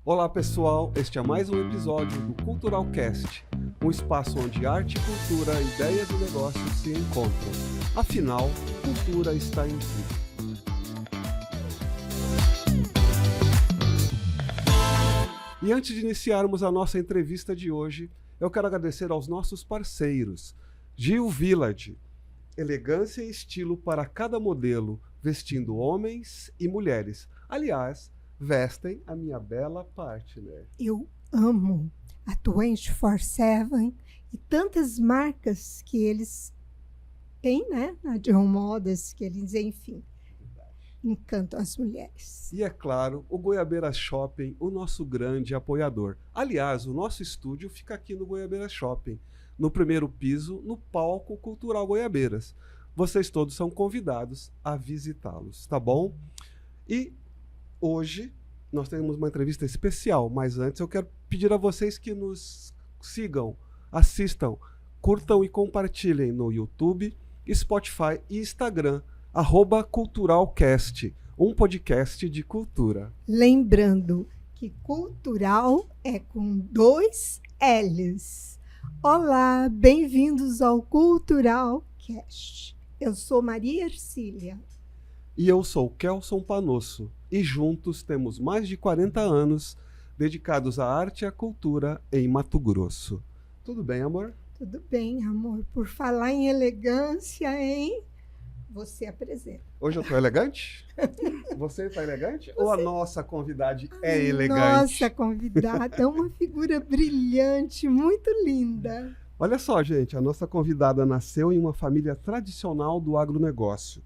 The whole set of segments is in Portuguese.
Olá pessoal, este é mais um episódio do Cultural Cast, um espaço onde arte, cultura, ideias e negócios se encontram. Afinal, cultura está em tudo. E antes de iniciarmos a nossa entrevista de hoje, eu quero agradecer aos nossos parceiros. Gil Village, elegância e estilo para cada modelo, vestindo homens e mulheres. Aliás, vestem a minha bela partner. Eu amo a 24/7 e tantas marcas que eles têm, né? A John Modas, que eles, enfim, encantam as mulheres. E é claro, o Goiabeira Shopping, o nosso grande apoiador. Aliás, o nosso estúdio fica aqui no Goiabeira Shopping, no primeiro piso, no palco Cultural Goiabeiras. Vocês todos são convidados a visitá-los, tá bom? E hoje nós temos uma entrevista especial, mas antes eu quero pedir a vocês que nos sigam, assistam, curtam e compartilhem no YouTube, Spotify e Instagram, @culturalcast, um podcast de cultura. Lembrando que cultural é com 2 L's. Olá, bem-vindos ao Cultural Cast. Eu sou Maria Ercília. E eu sou Kelson Panosso, e juntos temos mais de 40 anos dedicados à arte e à cultura em Mato Grosso. Tudo bem, amor? Tudo bem, amor. Por falar em elegância, hein? Você apresenta. Hoje eu tô elegante? Você tá elegante? Ou a nossa convidada é elegante? Nossa convidada é uma figura brilhante, muito linda. Olha só, gente, a nossa convidada nasceu em uma família tradicional do agronegócio.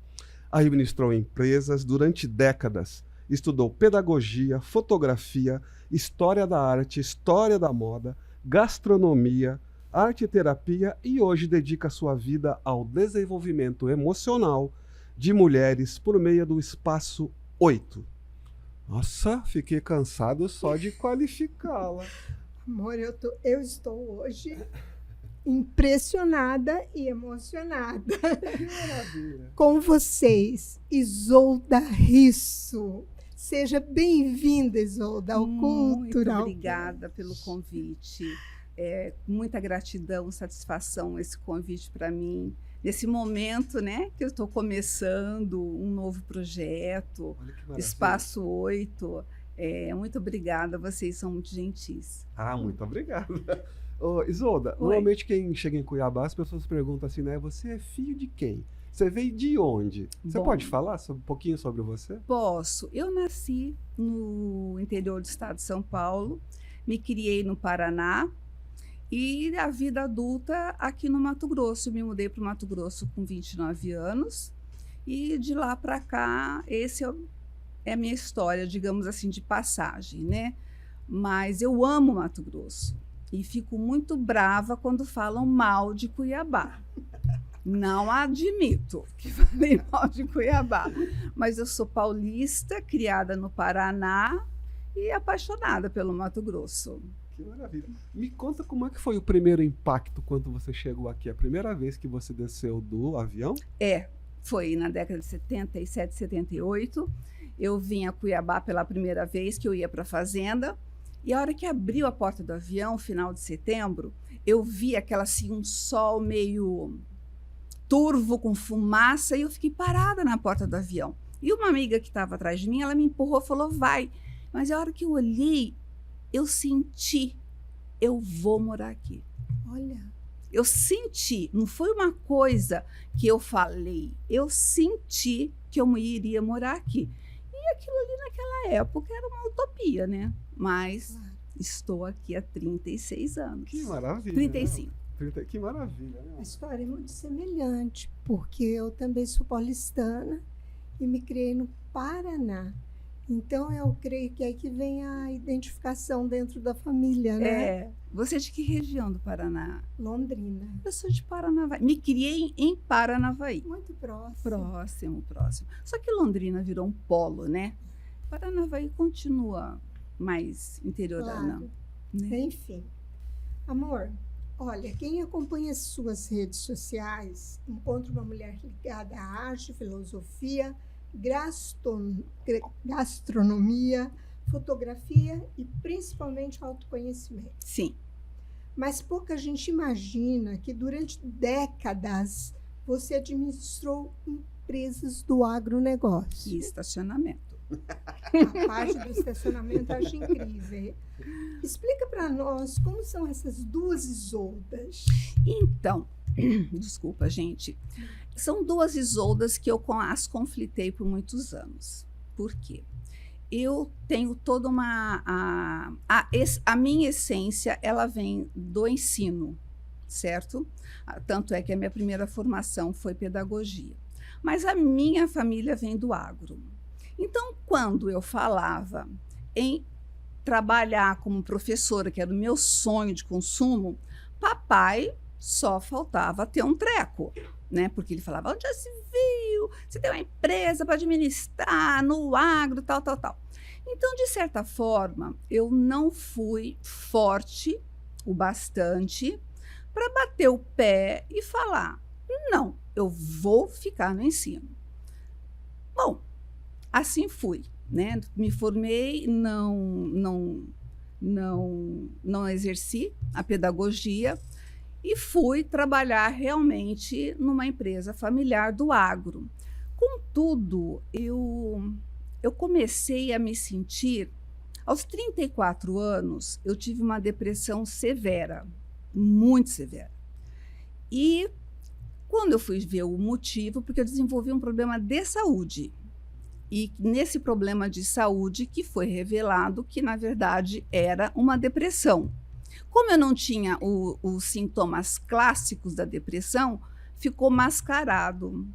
Administrou empresas durante décadas, estudou pedagogia, fotografia, história da arte, história da moda, gastronomia, arte e terapia e hoje dedica sua vida ao desenvolvimento emocional de mulheres por meio do Espaço 8. Nossa, fiquei cansado só de qualificá-la. Amor, eu estou hoje impressionada e emocionada. Que maravilha. Com vocês, Isolda Risso. Seja bem-vinda, Isolda, ao Cultural. Muito obrigada pelo convite. Muita gratidão, satisfação esse convite para mim. Nesse momento, né, que eu estou começando um novo projeto, Olha que maravilha. Espaço 8. Muito obrigada, vocês são muito gentis. Muito obrigado. Ô, Isolda, Oi. normalmente quem chega em Cuiabá, as pessoas perguntam assim, né? Você é filho de quem? Você veio de onde? Você Bom. pode falar um pouquinho sobre você? Posso. Eu nasci no interior do estado de São Paulo, me criei no Paraná e a vida adulta aqui no Mato Grosso. Eu me mudei para o Mato Grosso com 29 anos e de lá para cá, esse é a minha história, digamos assim, de passagem, né? Mas eu amo Mato Grosso e fico muito brava quando falam mal de Cuiabá. Não admito que falem mal de Cuiabá, mas eu sou paulista, criada no Paraná e apaixonada pelo Mato Grosso. Que maravilha. Me conta como é que foi o primeiro impacto quando você chegou aqui, a primeira vez que você desceu do avião? Foi na década de 77, 78. Eu vim a Cuiabá pela primeira vez, que eu ia para a fazenda. E a hora que abriu a porta do avião, final de setembro, eu vi um sol meio turvo, com fumaça, e eu fiquei parada na porta do avião. E uma amiga que estava atrás de mim, ela me empurrou, falou, vai. Mas a hora que eu olhei, eu senti, eu vou morar aqui. Olha, Eu senti, não foi uma coisa que eu falei, eu senti que eu iria morar aqui. E aquilo ali naquela época era uma utopia, né? Mas claro. estou aqui há 36 anos. Que maravilha. 35. Né? Que maravilha, né? A história é muito semelhante, porque eu também sou paulistana e me criei no Paraná. Então, eu creio que é aí que vem a identificação dentro da família, né? Você é de que região do Paraná? Londrina. Eu sou de Paranavaí. Me criei em Paranavaí. Muito próximo. Próximo. Só que Londrina virou um polo, né? Paranavaí continua mais interiorana. Claro. Né? Enfim. Amor, olha, quem acompanha as suas redes sociais encontra uma mulher ligada à arte, filosofia, gastronomia, fotografia e principalmente autoconhecimento. Sim. Mas pouca gente imagina que durante décadas você administrou empresas do agronegócio. E estacionamento. A parte do estacionamento eu acho incrível. Explica para nós como são essas duas Isoldas. Então, desculpa, gente. São duas Isoldas que eu as conflitei por muitos anos. Por quê? Eu tenho toda a minha essência, ela vem do ensino, certo? Tanto é que a minha primeira formação foi pedagogia. Mas a minha família vem do agro. Então, quando eu falava em trabalhar como professora, que era o meu sonho de consumo, papai só faltava ter um treco, né? Porque ele falava, onde já se viu? Você tem uma empresa para administrar no agro, tal, tal, tal. Então, de certa forma, eu não fui forte o bastante para bater o pé e falar, não, eu vou ficar no ensino. Bom, assim fui, né? Me formei, não exerci a pedagogia e fui trabalhar realmente numa empresa familiar do agro. Contudo, eu comecei a me sentir, aos 34 anos, eu tive uma depressão severa, muito severa. E quando eu fui ver o motivo, porque eu desenvolvi um problema de saúde. E nesse problema de saúde que foi revelado que, na verdade, era uma depressão. Como eu não tinha os sintomas clássicos da depressão, ficou mascarado.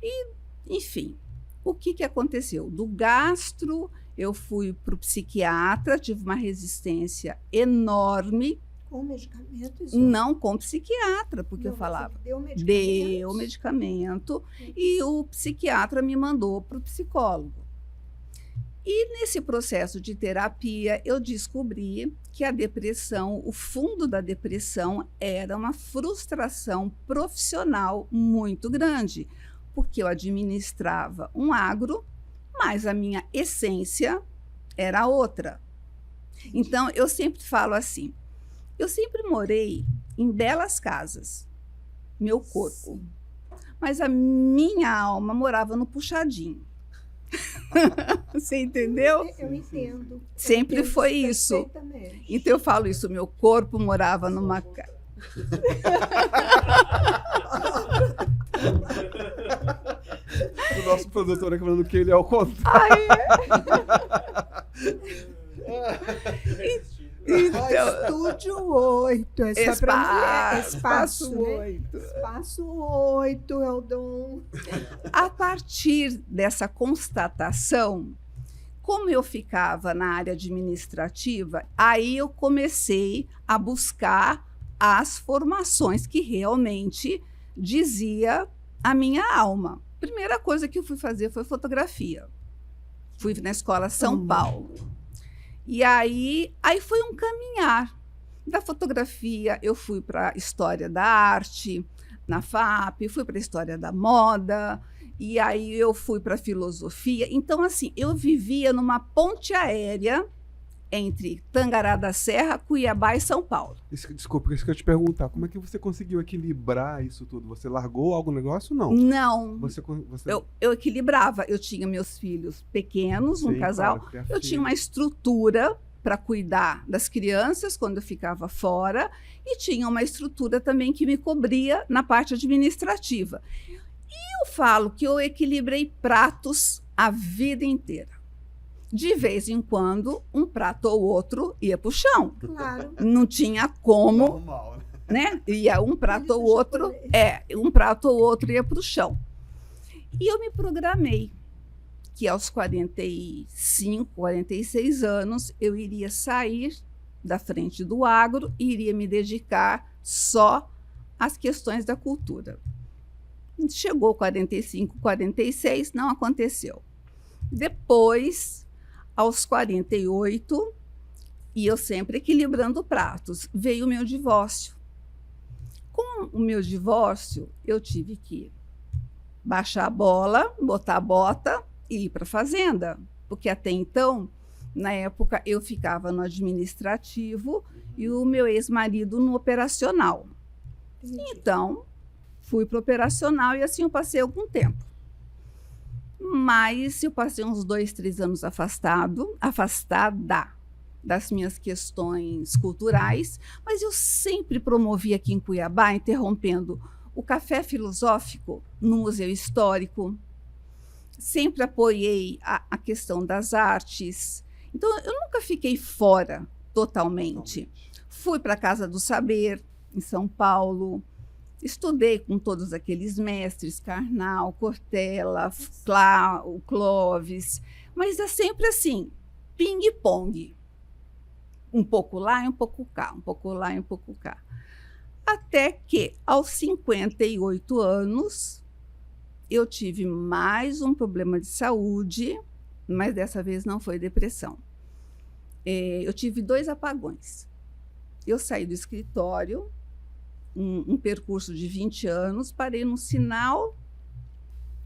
E, enfim, o que aconteceu? Do gastro, eu fui para o psiquiatra, tive uma resistência enorme. Com medicamento? Não com psiquiatra, porque eu falava. Deu medicamento? Deu medicamento e o psiquiatra me mandou para o psicólogo. E nesse processo de terapia, eu descobri que a depressão, o fundo da depressão era uma frustração profissional muito grande, porque eu administrava um agro, mas a minha essência era outra. Então, eu sempre falo assim, eu sempre morei em belas casas, meu corpo, sim, mas a minha alma morava no puxadinho. Você entendeu? Eu entendo. Sempre eu entendo foi isso. Então eu falo isso, meu corpo morava numa casa. O nosso produtor aqui falando que ele é o contrário. Então, Estúdio 8, é só para mulher. Espaço 8. Né? Espaço 8 é o dom. A partir dessa constatação, como eu ficava na área administrativa, aí eu comecei a buscar as formações que realmente dizia a minha alma. Primeira coisa que eu fui fazer foi fotografia. Fui na escola São Paulo. E aí foi um caminhar. Da fotografia, eu fui para a história da arte, na FAP, fui para a história da moda, e aí eu fui para a filosofia. Então, assim, eu vivia numa ponte aérea entre Tangará da Serra, Cuiabá e São Paulo. Desculpa, isso que eu ia te perguntar. Como é que você conseguiu equilibrar isso tudo? Você largou algum negócio ou não? Não. Você... Eu equilibrava. Eu tinha meus filhos pequenos, um casal. Claro, eu tinha uma estrutura para cuidar das crianças quando eu ficava fora e tinha uma estrutura também que me cobria na parte administrativa. E eu falo que eu equilibrei pratos a vida inteira. De vez em quando, um prato ou outro ia para o chão. Claro. Não tinha como, normal, né? Ia um prato ou outro, um prato ou outro ia para o chão. E eu me programei que aos 45, 46 anos, eu iria sair da frente do agro e iria me dedicar só às questões da cultura. Chegou 45, 46, não aconteceu. Depois, aos 48, e eu sempre equilibrando pratos, veio o meu divórcio. Com o meu divórcio, eu tive que baixar a bola, botar a bota e ir para a fazenda, porque até então Na época, eu ficava no administrativo e o meu ex-marido no operacional. Então, fui para o operacional e assim eu passei algum tempo. Mas eu passei uns 2, 3 anos afastada das minhas questões culturais, mas eu sempre promovi aqui em Cuiabá, interrompendo o café filosófico no Museu Histórico. Sempre apoiei a questão das artes. Então, eu nunca fiquei fora totalmente. Fui para a Casa do Saber, em São Paulo. Estudei com todos aqueles mestres, Karnal, Cortella, o Clovis. Mas é sempre assim, ping-pong. Um pouco lá e um pouco cá, um pouco lá e um pouco cá. Até que, aos 58 anos, eu tive mais um problema de saúde, mas dessa vez não foi depressão. Eu tive 2 apagões. Eu saí do escritório, um percurso de 20 anos, parei num sinal.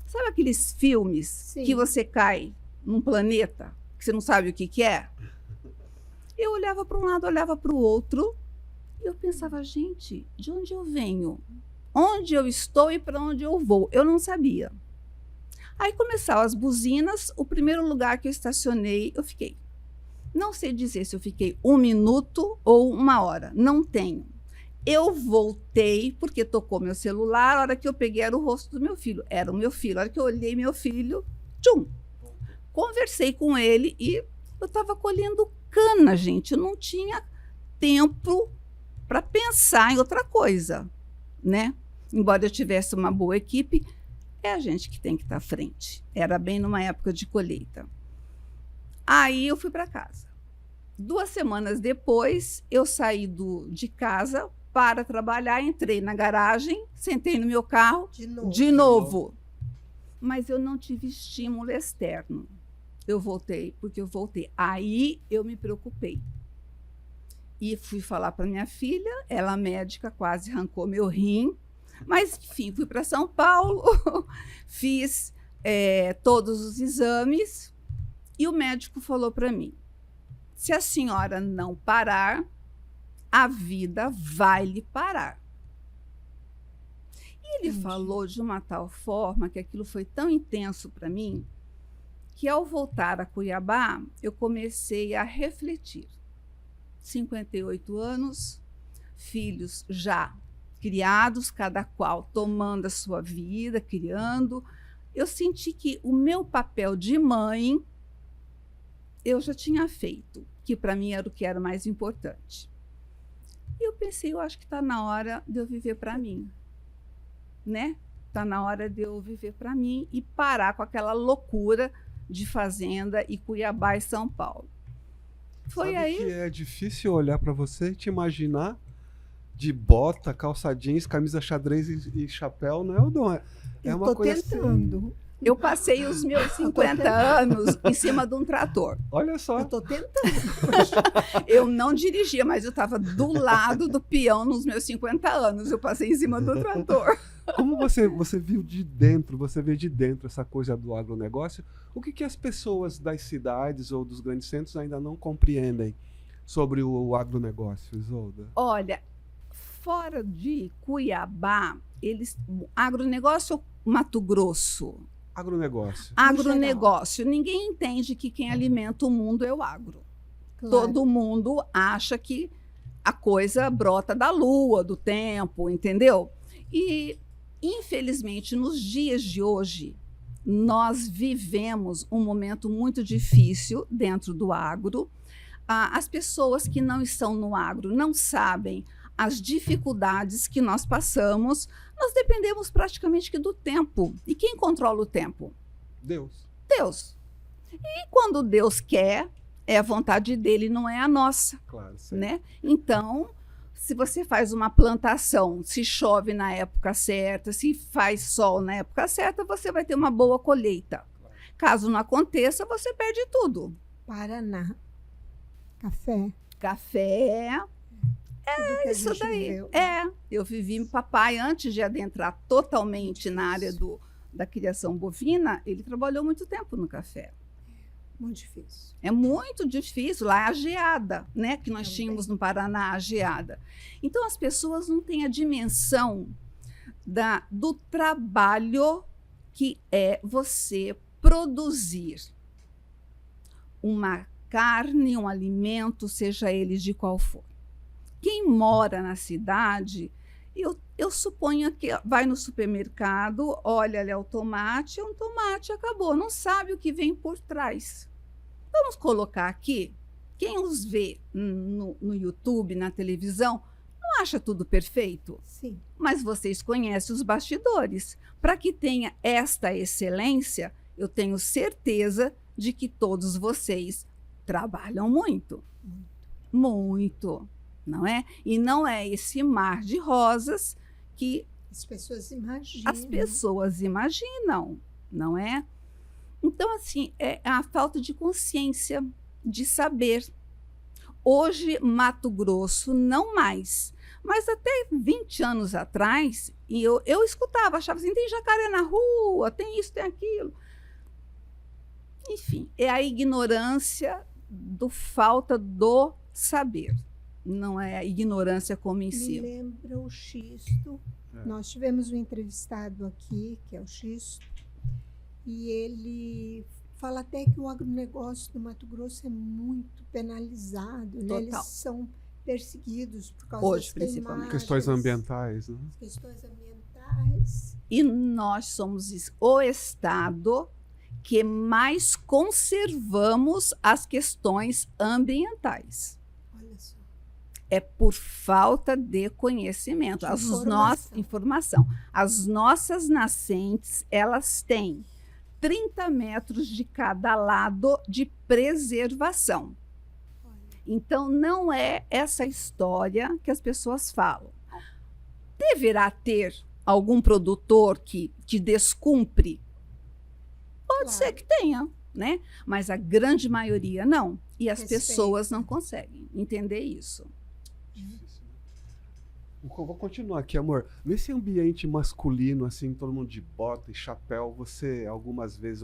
Sabe aqueles filmes Sim. que você cai num planeta, que você não sabe o que que é? Eu olhava para um lado, olhava para o outro, e eu pensava, gente, de onde eu venho? Onde eu estou e para onde eu vou? Eu não sabia. Aí começaram as buzinas, o primeiro lugar que eu estacionei, eu fiquei. Não sei dizer se eu fiquei 1 minuto ou 1 hora, não tenho. Eu voltei, porque tocou meu celular, a hora que eu peguei era o rosto do meu filho. Era o meu filho, a hora que eu olhei meu filho, tchum! Conversei com ele e eu estava colhendo cana, gente. Eu não tinha tempo para pensar em outra coisa, né? Embora eu tivesse uma boa equipe, é a gente que tem que estar à frente. Era bem numa época de colheita. Aí eu fui para casa. 2 semanas depois, eu saí de casa para trabalhar, entrei na garagem, sentei no meu carro de novo. Mas eu não tive estímulo externo. Eu voltei, porque eu voltei. Aí eu me preocupei. E fui falar para minha filha, ela médica, quase arrancou meu rim. Mas, enfim, fui para São Paulo, fiz todos os exames e o médico falou para mim, se a senhora não parar, a vida vai lhe parar. E ele falou de uma tal forma que aquilo foi tão intenso para mim, que ao voltar a Cuiabá, eu comecei a refletir. 58 anos, filhos já criados, cada qual tomando a sua vida, criando. Eu senti que o meu papel de mãe eu já tinha feito, que para mim era o que era mais importante. E eu pensei, eu acho que está na hora de eu viver para mim, né? Está na hora de eu viver para mim e parar com aquela loucura de fazenda e Cuiabá e São Paulo. Foi Sabe aí que é difícil olhar para você e te imaginar de bota, calça jeans, camisa xadrez e chapéu, não é o dom? É uma coisa tentando. assim. eu passei os meus 50 anos em cima de um trator. Olha só. Eu estou tentando. Eu não dirigia, mas eu estava do lado do peão nos meus 50 anos. Eu passei em cima do trator. Como você viu de dentro, você vê de dentro essa coisa do agronegócio, o que as pessoas das cidades ou dos grandes centros ainda não compreendem sobre o agronegócio, Isolda? Olha, fora de Cuiabá, agronegócio ou Mato Grosso? Agronegócio. Agronegócio. Ninguém entende que quem alimenta o mundo é o agro. Claro. Todo mundo acha que a coisa brota da lua, do tempo, entendeu? E, infelizmente, nos dias de hoje, nós vivemos um momento muito difícil dentro do agro. As pessoas que não estão no agro não sabem as dificuldades que nós passamos. Nós dependemos praticamente que do tempo. E quem controla o tempo? Deus. Deus. E quando Deus quer, é a vontade dele, não é a nossa, Claro, sim. né? Então, se você faz uma plantação, se chove na época certa, se faz sol na época certa, você vai ter uma boa colheita. Caso não aconteça, você perde tudo. Paraná. Café. Café, Tudo que a isso gente daí. viveu. Eu vivi papai antes de adentrar totalmente na área da criação bovina, ele trabalhou muito tempo no café. Muito difícil. É muito difícil. Lá é a geada, né? Que nós Também. tínhamos no Paraná, a geada. Então, as pessoas não têm a dimensão do trabalho que é você produzir uma carne, um alimento, seja ele de qual for. Quem mora na cidade, eu suponho que vai no supermercado, olha ali o tomate, é um tomate, acabou. Não sabe o que vem por trás. Vamos colocar aqui, quem os vê no YouTube, na televisão, não acha tudo perfeito? Sim. Mas vocês conhecem os bastidores. Para que tenha esta excelência, eu tenho certeza de que todos vocês trabalham muito. Muito, não é? E não é esse mar de rosas que as pessoas imaginam. as pessoas imaginam, não é? Então, assim, é a falta de consciência, de saber. Hoje, Mato Grosso, não mais. Mas até 20 anos atrás, eu escutava, achava assim, tem jacaré na rua, tem isso, tem aquilo. Enfim, é a ignorância falta do saber. Não é a ignorância como Me ensino. lembra o Xisto. Nós tivemos um entrevistado aqui, que é o Xisto, e ele fala até que o agronegócio do Mato Grosso é muito penalizado, né? Eles são perseguidos por causa Hoje, das principalmente. Questões ambientais, né? Questões ambientais. E nós somos o estado que mais conservamos as questões ambientais. Olha só. É por falta de conhecimento. Informação. As nossas nascentes, elas têm 30 metros de cada lado de preservação. Então, não é essa história que as pessoas falam. Deverá ter algum produtor que descumpre? Pode ser que tenha, né? Mas a grande maioria não. E as pessoas não conseguem entender isso. Difícil, né? Vou continuar aqui, amor. Nesse ambiente masculino, assim, todo mundo de bota e chapéu, você algumas vezes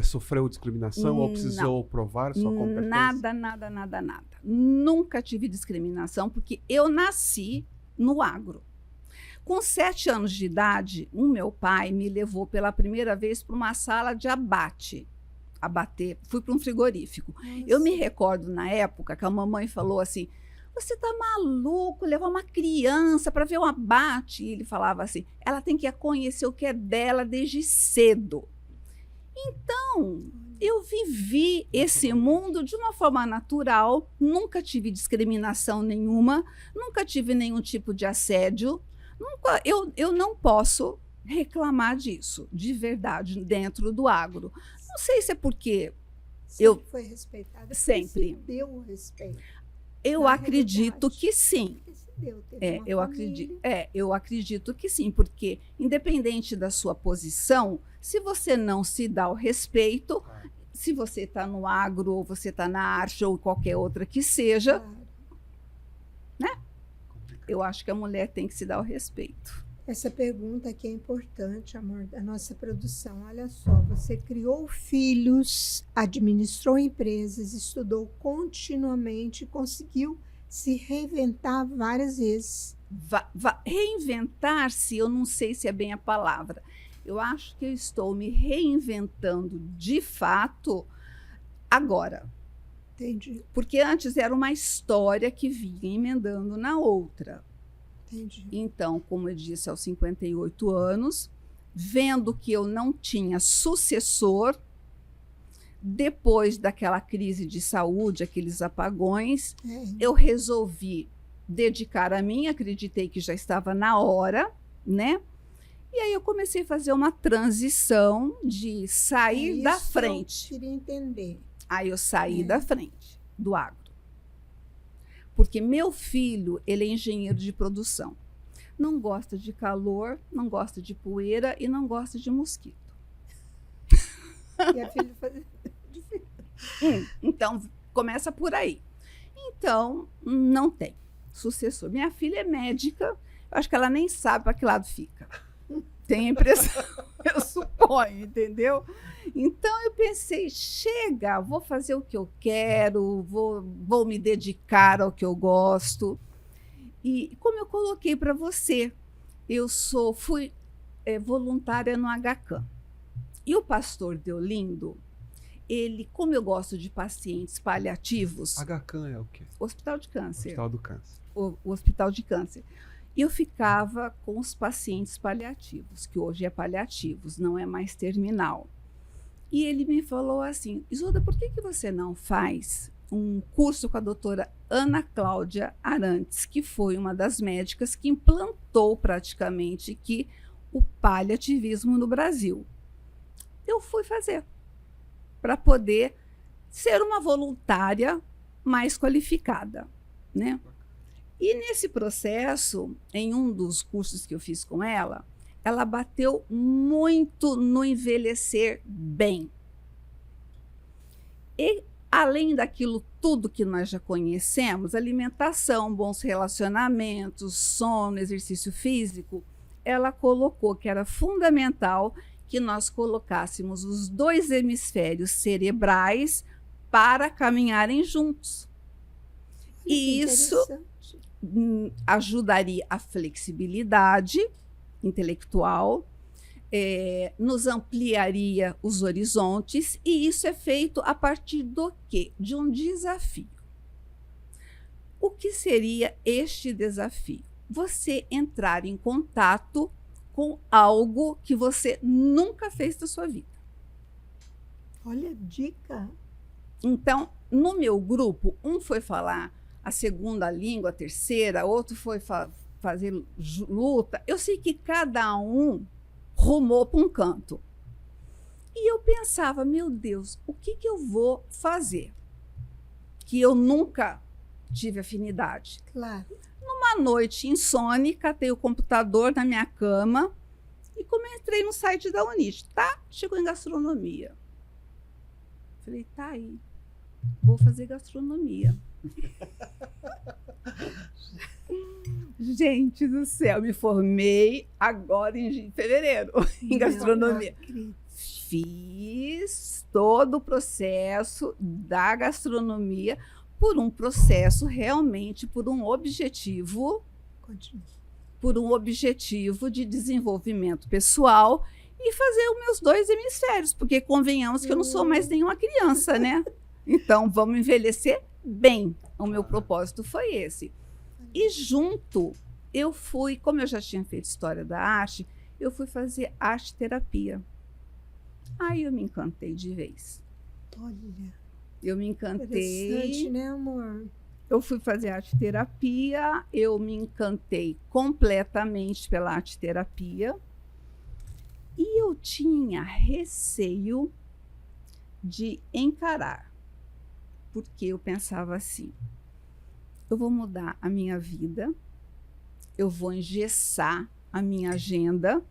sofreu discriminação ou precisou provar sua competência? Nada. Nunca tive discriminação, porque eu nasci no agro. Com 7 anos de idade, o meu pai me levou pela primeira vez para uma sala de abater. Fui para um frigorífico. Nossa. Eu me recordo na época que a mamãe falou assim, você tá maluco, levar uma criança para ver um abate? E ele falava assim, ela tem que conhecer o que é dela desde cedo. Então, eu vivi esse mundo de uma forma natural, nunca tive discriminação nenhuma, nunca tive nenhum tipo de assédio. Eu não posso reclamar disso, de verdade, dentro do agro. Não sei se é porque Sempre foi respeitada. Sempre. Se deu o respeito. Eu acredito que sim. Eu acredito que sim, porque independente da sua posição, se você não se dá o respeito, se você está no agro, ou você está na arte, ou qualquer outra que seja, né? Eu acho que a mulher tem que se dar o respeito. Essa pergunta aqui é importante, amor, da nossa produção. Olha só, você criou filhos, administrou empresas, estudou continuamente, conseguiu se reinventar várias vezes. Reinventar-se, eu não sei se é bem a palavra. Eu acho que eu estou me reinventando de fato agora. Entendi. Porque antes era uma história que vinha emendando na outra. Entendi. Então, como eu disse, aos 58 anos, vendo que eu não tinha sucessor, depois daquela crise de saúde, aqueles apagões, eu resolvi dedicar a mim, acreditei que já estava na hora, né? E aí eu comecei a fazer uma transição de sair da frente. Eu queria entender. Aí eu saí da frente, do agro. Porque meu filho, ele é engenheiro de produção. Não gosta de calor, não gosta de poeira e não gosta de mosquito. E a filha fazia... Então, começa por aí. Então, não tem sucessor. Minha filha é médica, eu acho que ela nem sabe para que lado fica. Tem a impressão. eu suponho, entendeu? Então eu pensei, chega, vou fazer o que eu quero, vou me dedicar ao que eu gosto. E como eu coloquei para você, fui voluntária no HCAM. E o pastor Deolindo, ele, como eu gosto de pacientes paliativos... HCAM é o quê? Hospital de Câncer. Hospital do Câncer. O Hospital de Câncer. E eu ficava com os pacientes paliativos, que hoje é paliativos, não é mais terminal. E ele me falou assim, Isolda, por que você não faz um curso com a doutora Ana Cláudia Arantes, que foi uma das médicas que implantou praticamente o paliativismo no Brasil? Eu fui fazer, para poder ser uma voluntária mais qualificada, né? E nesse processo, em um dos cursos que eu fiz com ela, ela bateu muito no envelhecer bem. E além daquilo tudo que nós já conhecemos, alimentação, bons relacionamentos, sono, exercício físico, ela colocou que era fundamental que nós colocássemos os 2 hemisférios cerebrais para caminharem juntos. E isso ajudaria a flexibilidade intelectual, nos ampliaria os horizontes, e isso é feito a partir do quê? De um desafio. O que seria este desafio? Você entrar em contato com algo que você nunca fez da sua vida. Olha a dica. Então, no meu grupo, um foi falar a segunda língua, a terceira, outro foi fazer luta. Eu sei que cada um rumou para um canto. E eu pensava, meu Deus, o que eu vou fazer? Que eu nunca tive afinidade. Claro. Numa noite insone, catei o computador na minha cama e entrei no site da Unite. Tá? Chegou em gastronomia. Falei, tá aí. Vou fazer gastronomia. Gente do céu, me formei agora em fevereiro em gastronomia. Fiz todo o processo da gastronomia por um processo realmente, por um objetivo de desenvolvimento pessoal e fazer os meus 2 hemisférios, porque convenhamos que eu não sou mais nenhuma criança, né? Então, vamos envelhecer bem. O meu propósito foi esse. E junto, eu fui, como eu já tinha feito história da arte, eu fui fazer arte terapia. Aí eu me encantei de vez. Olha. Eu me encantei. Interessante, né, amor? Eu fui fazer arte terapia, eu me encantei completamente pela arte terapia. E eu tinha receio de encarar. Porque eu pensava assim, eu vou mudar a minha vida, eu vou engessar a minha agenda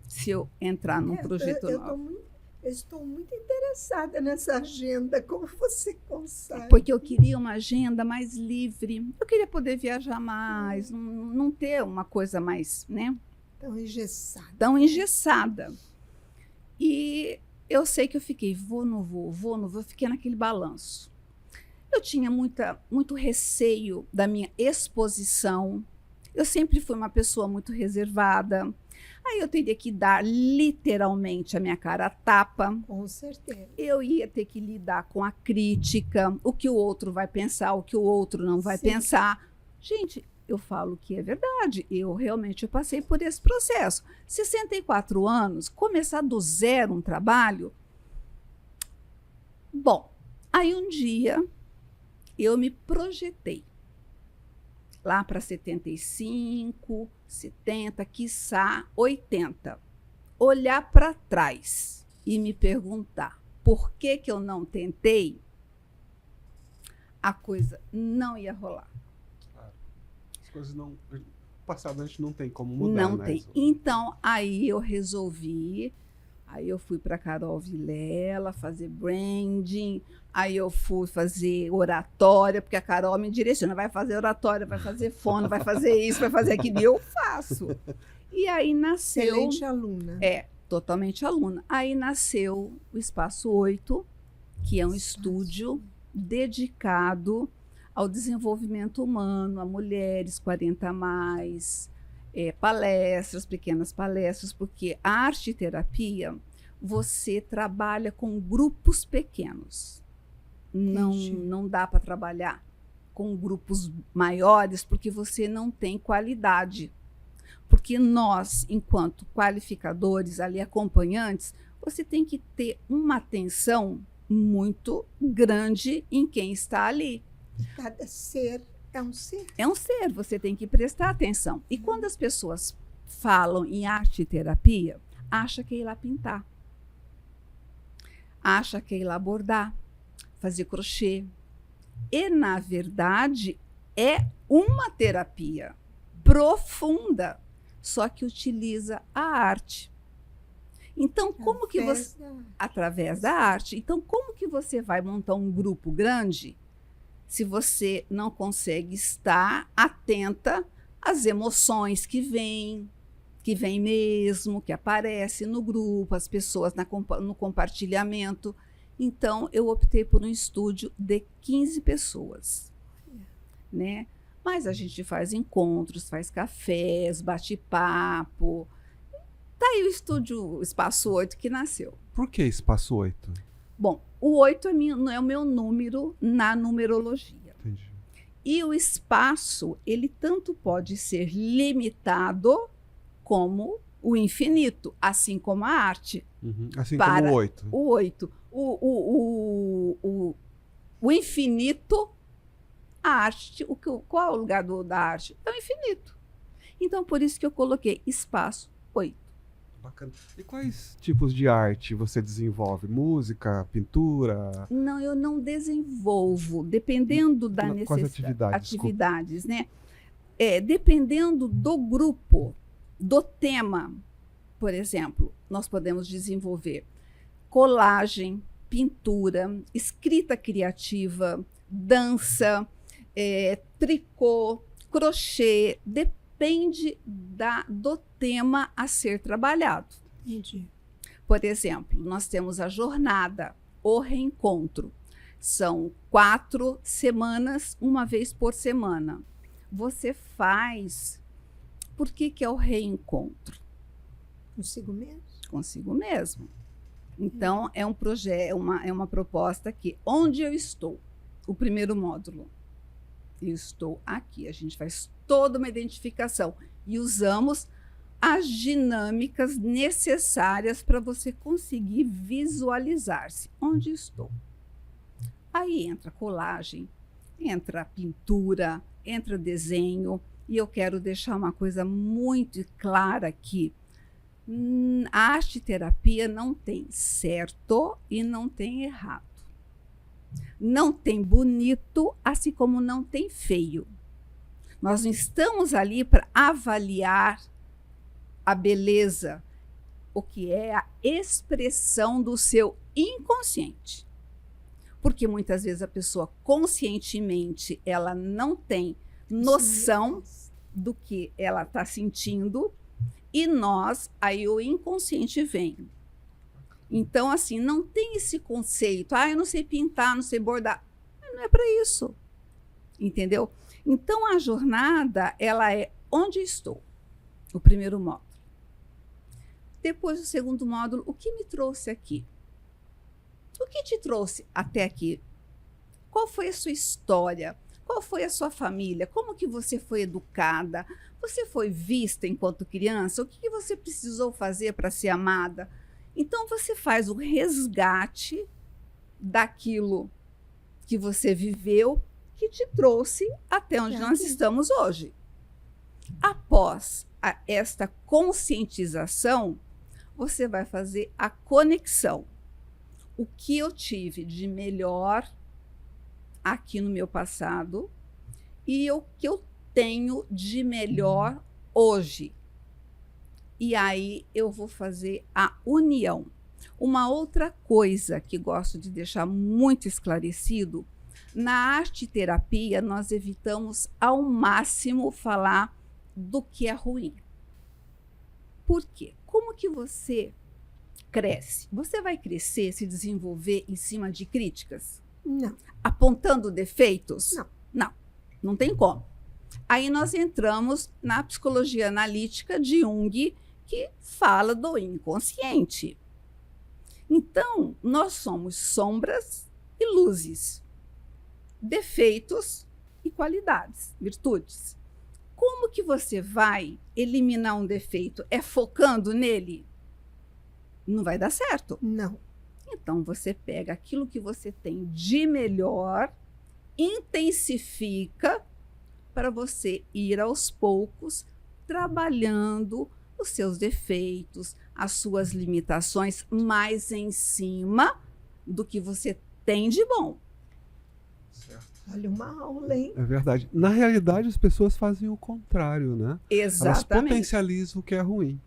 se eu entrar num projeto novo. Eu estou muito interessada nessa agenda, como você consegue? Porque eu queria uma agenda mais livre, eu queria poder viajar mais, não ter uma coisa mais, né? Tão engessada. Tão engessada. E eu sei que eu fiquei, não vou, fiquei naquele balanço. Eu tinha muito receio da minha exposição. Eu sempre fui uma pessoa muito reservada. Aí eu teria que dar literalmente a minha cara a tapa. Com certeza. Eu ia ter que lidar com a crítica, o que o outro vai pensar, o que o outro não vai pensar. Gente, eu falo que é verdade. Eu passei por esse processo. 64 anos, começar do zero um trabalho. Bom, aí um dia eu me projetei lá para 75, 70, quiçá 80. Olhar para trás e me perguntar por que eu não tentei, a coisa não ia rolar. Claro. As coisas não... O passado a gente não tem como mudar. Não tem. Então, aí eu resolvi... Aí eu fui para Carol Vilela fazer branding, aí eu fui fazer oratória, porque a Carol me direciona, vai fazer oratória, vai fazer fono, vai fazer isso, vai fazer aquilo, e eu faço. E aí nasceu... Excelente aluna. Totalmente aluna. Aí nasceu o Espaço 8, que é um estúdio dedicado ao desenvolvimento humano, a mulheres 40 a mais, palestras, pequenas palestras, porque a arte terapia, você trabalha com grupos pequenos. Não dá para trabalhar com grupos maiores, porque você não tem qualidade. Porque nós, enquanto qualificadores, ali acompanhantes, você tem que ter uma atenção muito grande em quem está ali. Cada ser é um ser. É um ser, você tem que prestar atenção. E quando as pessoas falam em arte e terapia, acha que é ir lá pintar, acha que é ir lá bordar, fazer crochê. E, na verdade, é uma terapia profunda, só que utiliza a arte. Então, como que você... Através da arte. Então, como que você vai montar um grupo grande se você não consegue estar atenta às emoções que vêm mesmo, que aparecem no grupo, as pessoas no compartilhamento. Então, eu optei por um estúdio de 15 pessoas, né? Mas a gente faz encontros, faz cafés, bate-papo. Tá aí o estúdio Espaço 8 que nasceu. Por que Espaço 8? Bom, o 8 é o meu número na numerologia. Entendi. E o espaço, ele tanto pode ser limitado como o infinito, assim como a arte. Uhum. Assim Para como o 8. O 8. O infinito, a arte, qual é o lugar da arte? É o infinito. Então, por isso que eu coloquei Espaço 8. Bacana. E quais tipos de arte você desenvolve? Música, pintura? Não, eu não desenvolvo, dependendo da Quais necessidade. atividades? Atividades, né? Dependendo do grupo, do tema, por exemplo, nós podemos desenvolver colagem, pintura, escrita criativa, dança, tricô, crochê, depende do tema a ser trabalhado. Entendi. Por exemplo, nós temos a jornada, o reencontro. São 4 semanas, uma vez por semana. Você faz... Por que é o reencontro? Consigo mesmo? Consigo mesmo. Então, é um projeto, é uma proposta que, onde eu estou, o primeiro módulo, eu estou aqui. A gente faz toda uma identificação e usamos as dinâmicas necessárias para você conseguir visualizar-se. Onde estou? Aí entra colagem, entra pintura, entra desenho. E eu quero deixar uma coisa muito clara aqui. A arte-terapia não tem certo e não tem errado. Não tem bonito, assim como não tem feio. Nós não estamos ali para avaliar a beleza, o que é a expressão do seu inconsciente. Porque muitas vezes a pessoa conscientemente ela não tem noção do que ela está sentindo e aí o inconsciente vem. Então, assim, não tem esse conceito, eu não sei pintar, não sei bordar. Mas não é para isso, entendeu? Então, a jornada, ela é onde estou, o primeiro módulo. Depois, o segundo módulo, o que me trouxe aqui? O que te trouxe até aqui? Qual foi a sua história? Qual foi a sua família? Como que você foi educada? Você foi vista enquanto criança? O que você precisou fazer para ser amada? Então, você faz o resgate daquilo que você viveu, que te trouxe até onde nós estamos hoje. Após esta conscientização, você vai fazer a conexão. O que eu tive de melhor aqui no meu passado e o que eu tenho de melhor hoje. E aí eu vou fazer a união. Uma outra coisa que gosto de deixar muito esclarecido, na arte-terapia nós evitamos ao máximo falar do que é ruim. Por quê? Como que você cresce, você vai crescer, se desenvolver em cima de críticas? Não. Apontando defeitos? Não. Não tem como. Aí nós entramos na psicologia analítica de Jung, que fala do inconsciente. Então, nós somos sombras e luzes, defeitos e qualidades, virtudes. Como que você vai eliminar um defeito? É focando nele? Não vai dar certo. Não. Então, você pega aquilo que você tem de melhor, intensifica para você ir aos poucos trabalhando os seus defeitos, as suas limitações, mais em cima do que você tem de bom. Certo. Olha, uma aula, hein? É verdade. Na realidade, as pessoas fazem o contrário, né? Elas Exatamente. potencializam o que é ruim.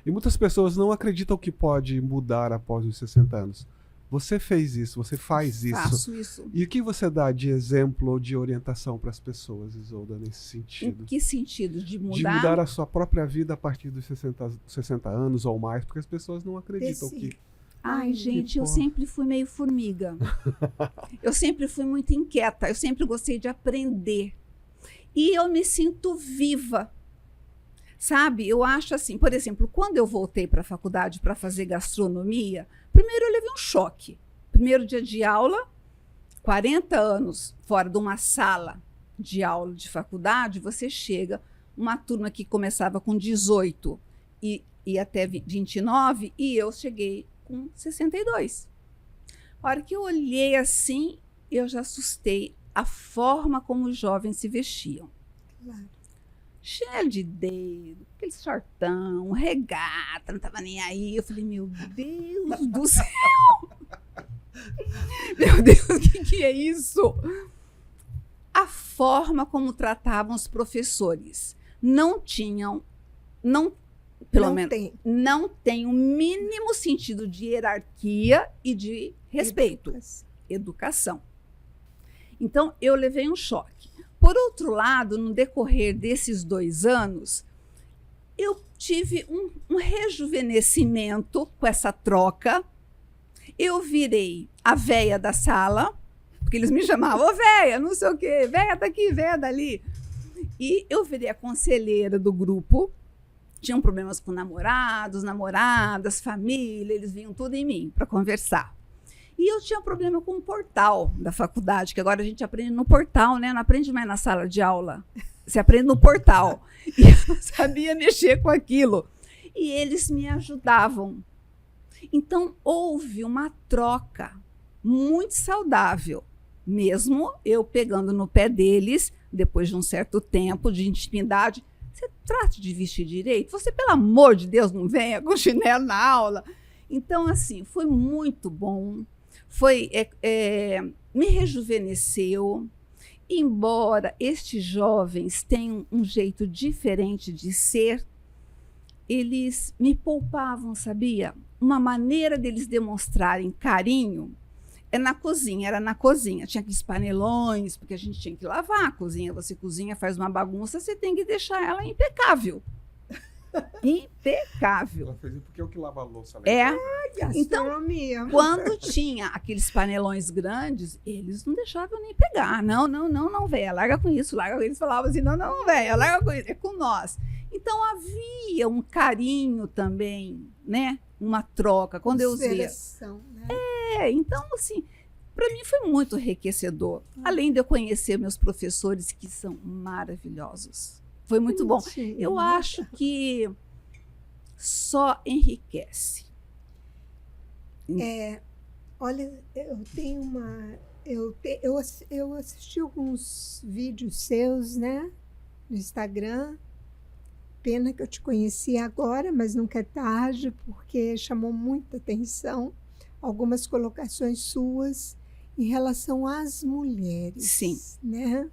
E muitas pessoas não acreditam que pode mudar após os 60 anos. Você fez isso, você faz isso. Faço isso. E o que você dá de exemplo ou de orientação para as pessoas, Isolda, nesse Em sentido? que sentido? De De mudar? mudar a sua própria vida a partir dos 60 anos ou mais, porque as pessoas não acreditam Desse- que... Ai, gente, eu pô. sempre fui meio formiga. Eu sempre fui muito inquieta. Eu sempre gostei de aprender. E eu me sinto viva. Sabe? Eu acho assim, por exemplo, quando eu voltei para a faculdade para fazer gastronomia, primeiro eu levei um choque. Primeiro dia de aula, 40 anos fora de uma sala de aula de faculdade, você chega, uma turma que começava com 18 e até 29, e eu cheguei com 62. A hora que eu olhei assim, eu já assustei a forma como os jovens se vestiam. Claro. Cheio de dedo, aquele shortão, regata, não estava nem aí. Eu falei, meu Deus do céu! Meu Deus, o que é isso? A forma como tratavam os professores. Não tinham, pelo Não menos, tem. não tem o mínimo sentido de hierarquia e de respeito, educação. Então, eu levei um choque. Por outro lado, no decorrer desses 2 anos, eu tive um rejuvenescimento com essa troca. Eu virei a véia da sala, porque eles me chamavam, ô véia, não sei o quê, véia daqui, véia dali. E eu virei a conselheira do grupo. Tinham problemas com namorados, namoradas, família, eles vinham tudo em mim para conversar. E eu tinha problema com o portal da faculdade, que agora a gente aprende no portal, né? Não aprende mais na sala de aula. Você aprende no portal. E eu não sabia mexer com aquilo. E eles me ajudavam. Então, houve uma troca muito saudável. Mesmo eu pegando no pé deles, depois de um certo tempo de intimidade, você trate de vestir direito. Você, pelo amor de Deus, não venha com chinelo na aula. Então, assim, foi muito bom. Me rejuvenesceu, embora estes jovens tenham um jeito diferente de ser, eles me poupavam, sabia? Uma maneira deles demonstrarem carinho era na cozinha, tinha aqueles panelões, porque a gente tinha que lavar a cozinha, você cozinha, faz uma bagunça, você tem que deixar ela impecável. Impecável. Ela fez isso porque eu que lavo a louça. É. Então, Gastronomia. quando tinha aqueles panelões grandes, eles não deixavam nem pegar. Não, véia, larga com isso, larga com isso. Eles falavam assim, não, véia, larga com isso, é com nós. Então, havia um carinho também, né? Uma troca. Quando eu usei... Consideração, né? Então, assim, para mim foi muito enriquecedor. Além de eu conhecer meus professores, que são maravilhosos. Foi muito bom. Bonitinho. Eu acho que só enriquece. Olha, eu tenho uma. Eu assisti alguns vídeos seus, né? No Instagram. Pena que eu te conheci agora, mas nunca é tarde, porque chamou muita atenção algumas colocações suas em relação às mulheres. Sim. Né?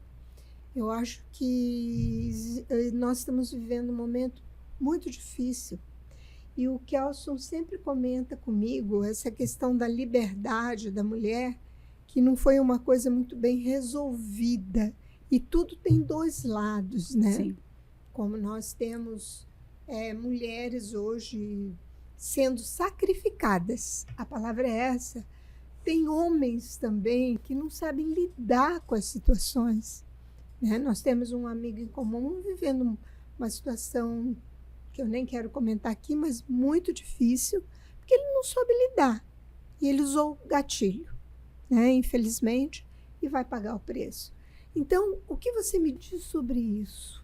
Eu acho que nós estamos vivendo um momento muito difícil. E o Kelson sempre comenta comigo essa questão da liberdade da mulher, que não foi uma coisa muito bem resolvida. E tudo tem 2 lados, né? Sim. Como nós temos mulheres hoje sendo sacrificadas. A palavra é essa. Tem homens também que não sabem lidar com as situações, né? Nós temos um amigo em comum vivendo uma situação que eu nem quero comentar aqui, mas muito difícil, porque ele não soube lidar. E ele usou gatilho, né? Infelizmente, e vai pagar o preço. Então, o que você me diz sobre isso?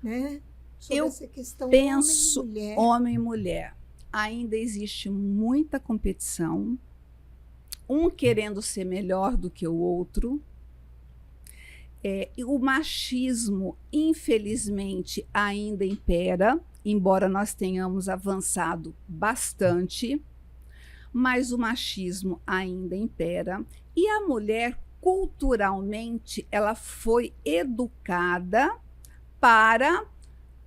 Né? Sobre Eu essa questão penso homem-mulher. homem e mulher. Ainda existe muita competição, um querendo ser melhor do que o outro. E o machismo, infelizmente, ainda impera, embora nós tenhamos avançado bastante, mas o machismo ainda impera. E a mulher, culturalmente, ela foi educada para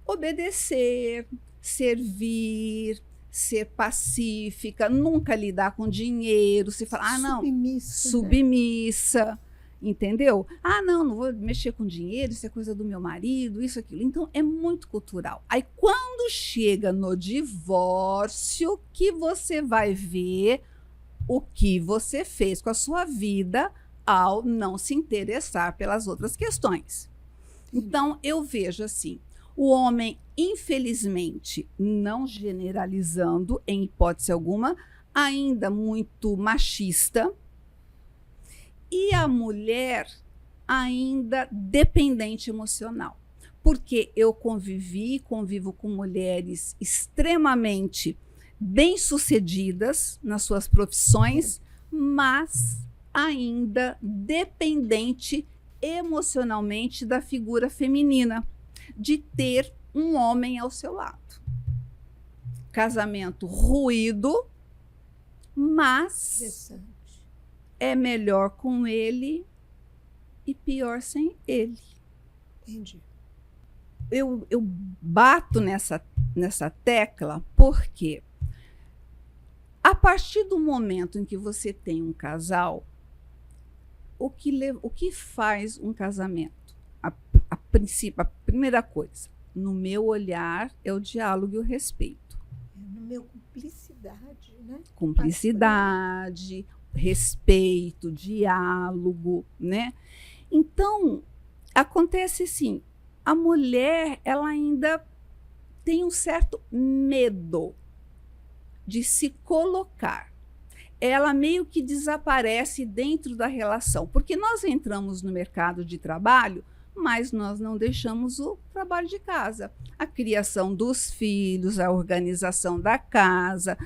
obedecer, servir, ser pacífica, nunca lidar com dinheiro, se falar, não, submissa, entendeu? Não vou mexer com dinheiro, isso é coisa do meu marido, isso, aquilo. Então, é muito cultural. Aí, quando chega no divórcio, que você vai ver o que você fez com a sua vida ao não se interessar pelas outras questões. Então, eu vejo assim, o homem, infelizmente, não generalizando, em hipótese alguma, ainda muito machista, e a mulher ainda dependente emocional. Porque eu convivo com mulheres extremamente bem-sucedidas nas suas profissões, mas ainda dependente emocionalmente da figura feminina, de ter um homem ao seu lado. Casamento ruído, mas é melhor com ele e pior sem ele. Entendi. Eu bato nessa tecla porque a partir do momento em que você tem um casal, o que faz um casamento? A primeira coisa, no meu olhar, é o diálogo e o respeito. No meu, cumplicidade, né? Cumplicidade, respeito, diálogo, né? Então, acontece assim, a mulher, ela ainda tem um certo medo de se colocar. Ela meio que desaparece dentro da relação, porque nós entramos no mercado de trabalho, mas nós não deixamos o trabalho de casa, a criação dos filhos, a organização da casa,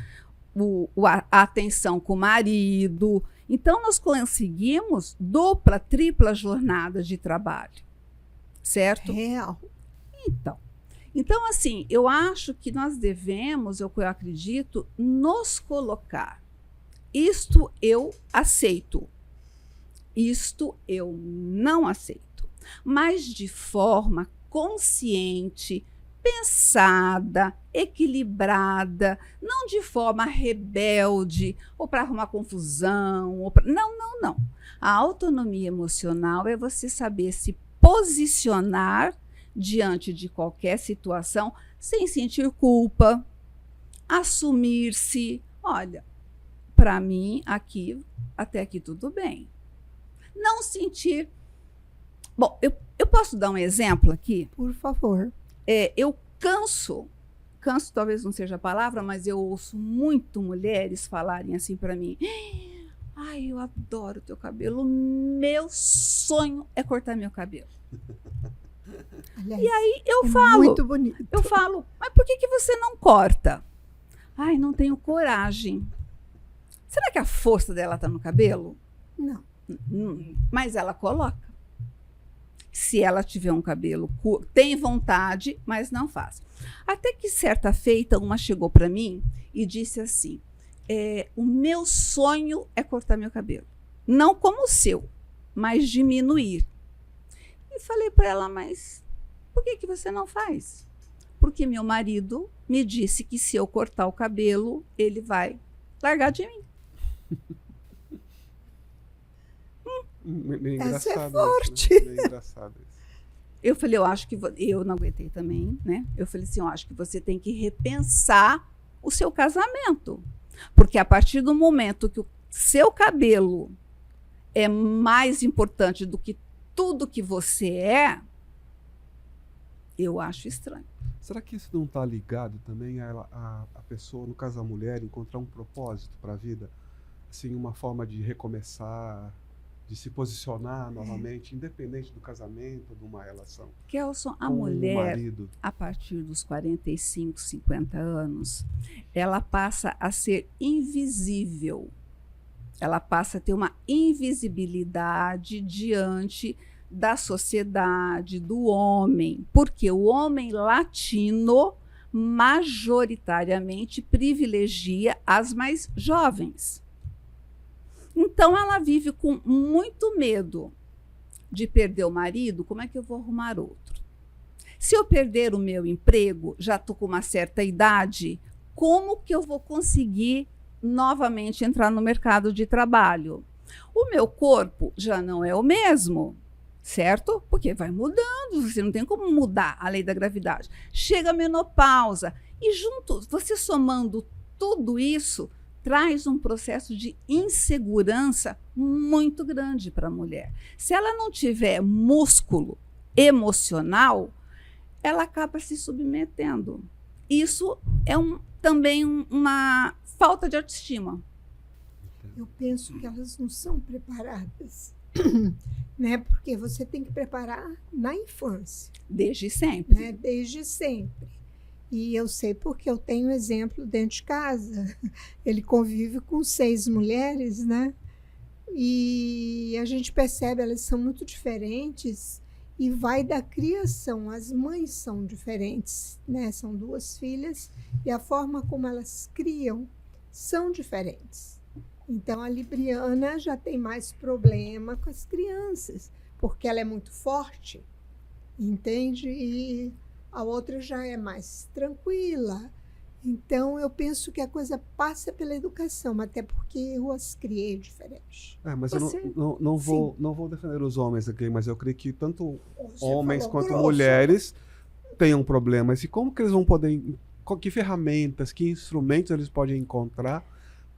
a atenção com o marido. Então, nós conseguimos dupla, tripla jornada de trabalho, certo? Real. Então, assim, eu acho que nós devemos, eu acredito, nos colocar. Isto eu aceito, isto eu não aceito, mas de forma consciente, pensada, equilibrada, não de forma rebelde ou para arrumar confusão. Não. A autonomia emocional é você saber se posicionar diante de qualquer situação sem sentir culpa, assumir-se. Olha, para mim, até aqui tudo bem. Não sentir... Bom, eu posso dar um exemplo aqui? Por favor. Eu canso talvez não seja a palavra, mas eu ouço muito mulheres falarem assim para mim: ai, eu adoro teu cabelo, meu sonho é cortar meu cabelo. Aliás, e aí eu falo, muito bonito. Eu falo, mas por que você não corta? Ai, não tenho coragem. Será que a força dela está no cabelo? Não. Mas ela coloca. Se ela tiver um cabelo curto, tem vontade, mas não faz. Até que certa feita, uma chegou para mim e disse assim: o meu sonho é cortar meu cabelo. Não como o seu, mas diminuir. E falei para ela: mas por que você não faz? Porque meu marido me disse que se eu cortar o cabelo, ele vai largar de mim. Essa é forte. Isso, né? Meio engraçado isso. Eu falei, eu acho que... Eu não aguentei também, né? Eu falei assim, eu acho que você tem que repensar o seu casamento. Porque a partir do momento que o seu cabelo é mais importante do que tudo que você é, eu acho estranho. Será que isso não está ligado também a pessoa, no caso a mulher, encontrar um propósito para a vida? Assim, uma forma de recomeçar, de se posicionar novamente, independente do casamento, de uma relação Kelson, a com o mulher, marido? a partir dos 45, 50 anos, ela passa a ser invisível. Ela passa a ter uma invisibilidade diante da sociedade, do homem, porque o homem latino majoritariamente privilegia as mais jovens. Então ela vive com muito medo de perder o marido. Como é que eu vou arrumar outro? Se eu perder o meu emprego, já estou com uma certa idade, como que eu vou conseguir novamente entrar no mercado de trabalho? O meu corpo já não é o mesmo, certo? Porque vai mudando, você não tem como mudar a lei da gravidade. Chega a menopausa e junto, você somando tudo isso, traz um processo de insegurança muito grande para a mulher. Se ela não tiver músculo emocional, ela acaba se submetendo. Isso é também uma falta de autoestima. Eu penso que elas não são preparadas, né? Porque você tem que preparar na infância. Desde sempre. Né? Desde sempre. E eu sei porque eu tenho exemplo dentro de casa. Ele convive com 6 mulheres, né? E a gente percebe, elas são muito diferentes e vai da criação. As mães são diferentes, né? São 2 filhas e a forma como elas criam são diferentes. Então, a libriana já tem mais problema com as crianças, porque ela é muito forte, entende? E a outra já é mais tranquila. Então, eu penso que a coisa passa pela educação, até porque eu as criei diferente. Mas Você- eu não vou defender os homens aqui, mas eu creio que tanto Você homens falou quanto grosso. mulheres tenham problemas. E como que eles vão poder, que ferramentas, que instrumentos eles podem encontrar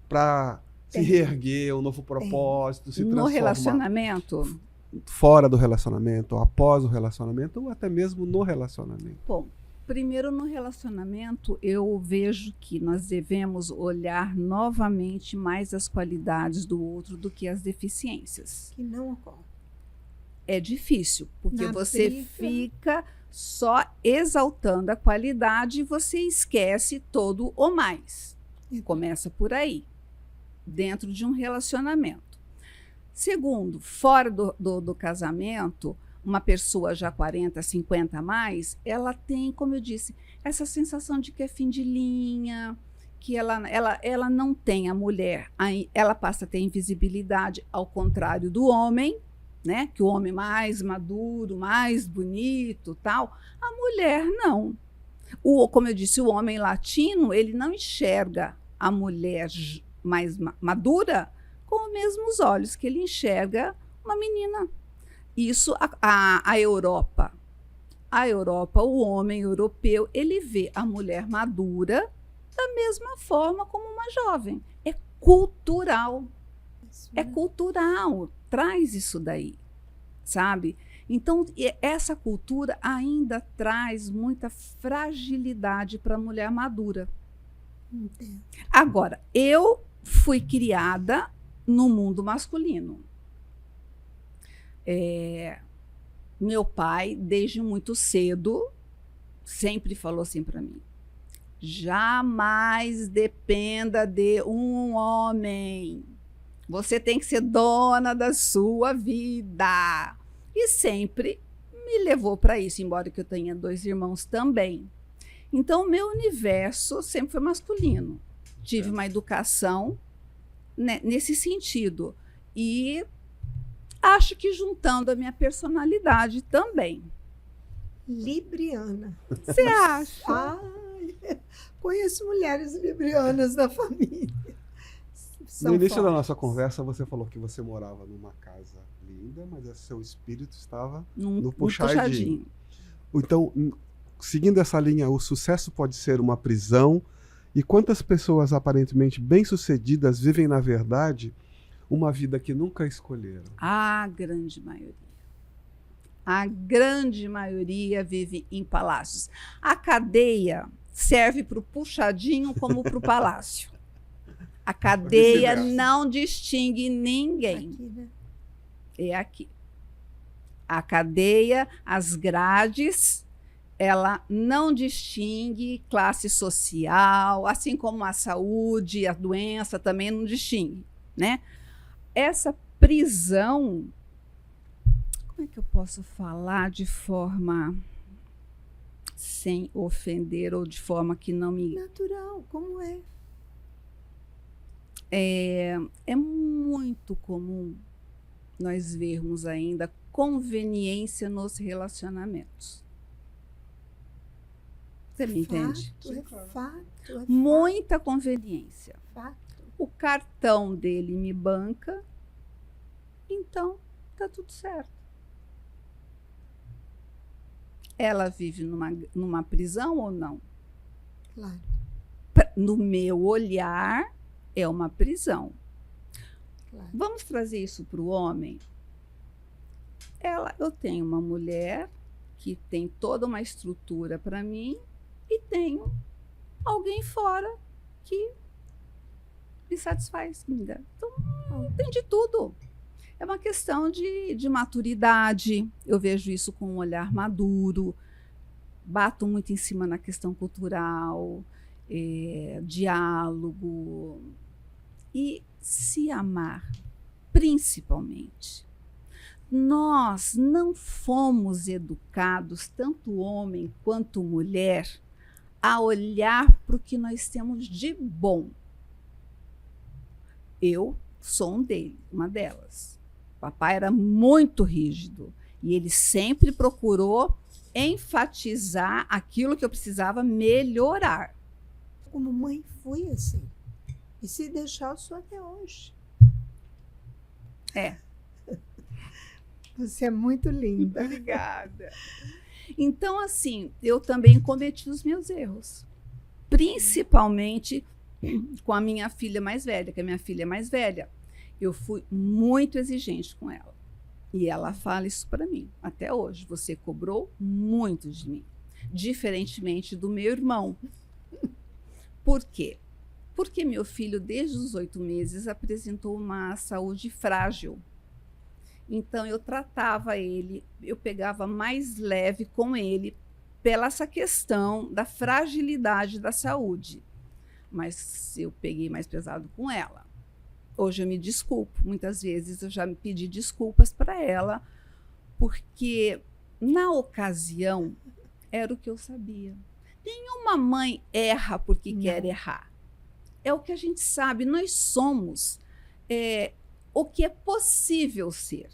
para se Tem. reerguer, um novo propósito, se No transformar relacionamento, fora do relacionamento, após o relacionamento, ou até mesmo no relacionamento? bom, primeiro no relacionamento, eu vejo que nós devemos olhar novamente mais as qualidades do outro do que as deficiências. Que não ocorre. É difícil, porque Na você briga. fica só exaltando a qualidade e você esquece todo o mais. Começa por aí, dentro de um relacionamento. Segundo, fora do casamento, uma pessoa já 40, 50 a mais, ela tem, como eu disse, essa sensação de que é fim de linha, que ela não tem, a mulher, ela passa a ter invisibilidade, ao contrário do homem, né? Que o homem mais maduro, mais bonito, tal. A mulher não. Como eu disse, o homem latino, ele não enxerga a mulher mais madura com os mesmos olhos que ele enxerga uma menina. Isso a Europa. A Europa, o homem europeu, ele vê a mulher madura da mesma forma como uma jovem. É cultural. É cultural, traz isso daí, sabe? Então, essa cultura ainda traz muita fragilidade para a mulher madura. Entendo. Agora, eu fui criada no mundo masculino. Meu pai, desde muito cedo, sempre falou assim para mim: jamais dependa de um homem. Você tem que ser dona da sua vida. E sempre me levou para isso, embora que eu tenha 2 irmãos também. Então, o meu universo sempre foi masculino. Tive uma educação, né, nesse sentido. E acho que juntando a minha personalidade também. Libriana. Você acha? Ai, conheço mulheres librianas na família. São No início da fortes. nossa conversa, você falou que você morava numa casa linda, mas seu espírito estava no puxadinho. Então, seguindo essa linha, o sucesso pode ser uma prisão E quantas pessoas aparentemente bem-sucedidas vivem, na verdade, uma vida que nunca escolheram? A grande maioria. A grande maioria vive em palácios. A cadeia serve para o puxadinho como para o palácio. A cadeia não distingue ninguém. Aqui, né? É aqui. A cadeia, as grades, ela não distingue classe social, assim como a saúde, a doença também não distingue, né? Essa prisão, como é que eu posso falar de forma sem ofender ou de forma que não me... Natural, como é? É muito comum nós vermos ainda conveniência nos relacionamentos. Você me entende? Fato. Muita conveniência. Fato. O cartão dele me banca, então tá tudo certo. Ela vive numa prisão ou não? Claro. No meu olhar, é uma prisão. Claro. Vamos trazer isso para o homem? Eu tenho uma mulher que tem toda uma estrutura para mim e tenho alguém fora que me satisfaz, que me dá. Então, tem de tudo. É uma questão de maturidade. Eu vejo isso com um olhar maduro. Bato muito em cima na questão cultural, diálogo. E se amar, principalmente. Nós não fomos educados, tanto homem quanto mulher, a olhar para o que nós temos de bom. Eu sou uma delas. Papai era muito rígido e ele sempre procurou enfatizar aquilo que eu precisava melhorar. Como mãe fui assim. E se deixar, eu sou até hoje. Você é muito linda. Obrigada. Então, assim, eu também cometi os meus erros. Principalmente com a minha filha mais velha, que a minha filha é mais velha. Eu fui muito exigente com ela. E ela fala isso para mim, até hoje. Você cobrou muito de mim. Diferentemente do meu irmão. Por quê? Porque meu filho, desde os 8 meses, apresentou uma saúde frágil. Então, eu tratava ele, eu pegava mais leve com ele, pela essa questão da fragilidade da saúde. Mas eu peguei mais pesado com ela. Hoje eu me desculpo, muitas vezes eu já me pedi desculpas para ela, porque na ocasião era o que eu sabia. Nenhuma mãe erra porque quer errar. É o que a gente sabe, nós somos o que é possível ser.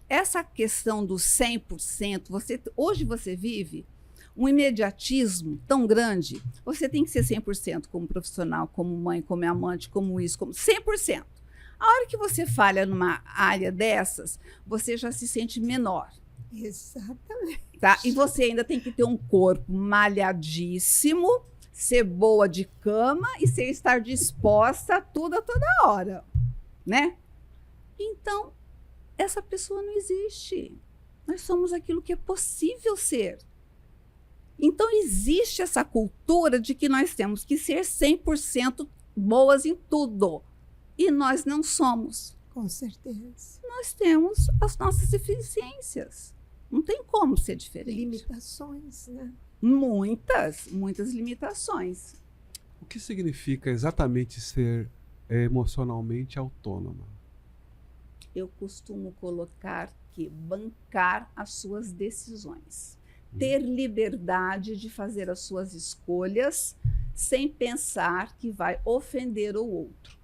Essa questão do 100%, hoje você vive um imediatismo tão grande, você tem que ser 100% como profissional, como mãe, como amante, como isso, como 100%. A hora que você falha numa área dessas, você já se sente menor. Exatamente. Tá? E você ainda tem que ter um corpo malhadíssimo, ser boa de cama e estar disposta a tudo a toda hora, né? Então, essa pessoa não existe. Nós somos aquilo que é possível ser. Então, existe essa cultura de que nós temos que ser 100% boas em tudo. E nós não somos. Com certeza. Nós temos as nossas deficiências. Não tem como ser diferente. Limitações, né? Muitas limitações. O que significa exatamente ser emocionalmente autônoma? Eu costumo colocar que bancar as suas decisões. Ter liberdade de fazer as suas escolhas sem pensar que vai ofender o outro.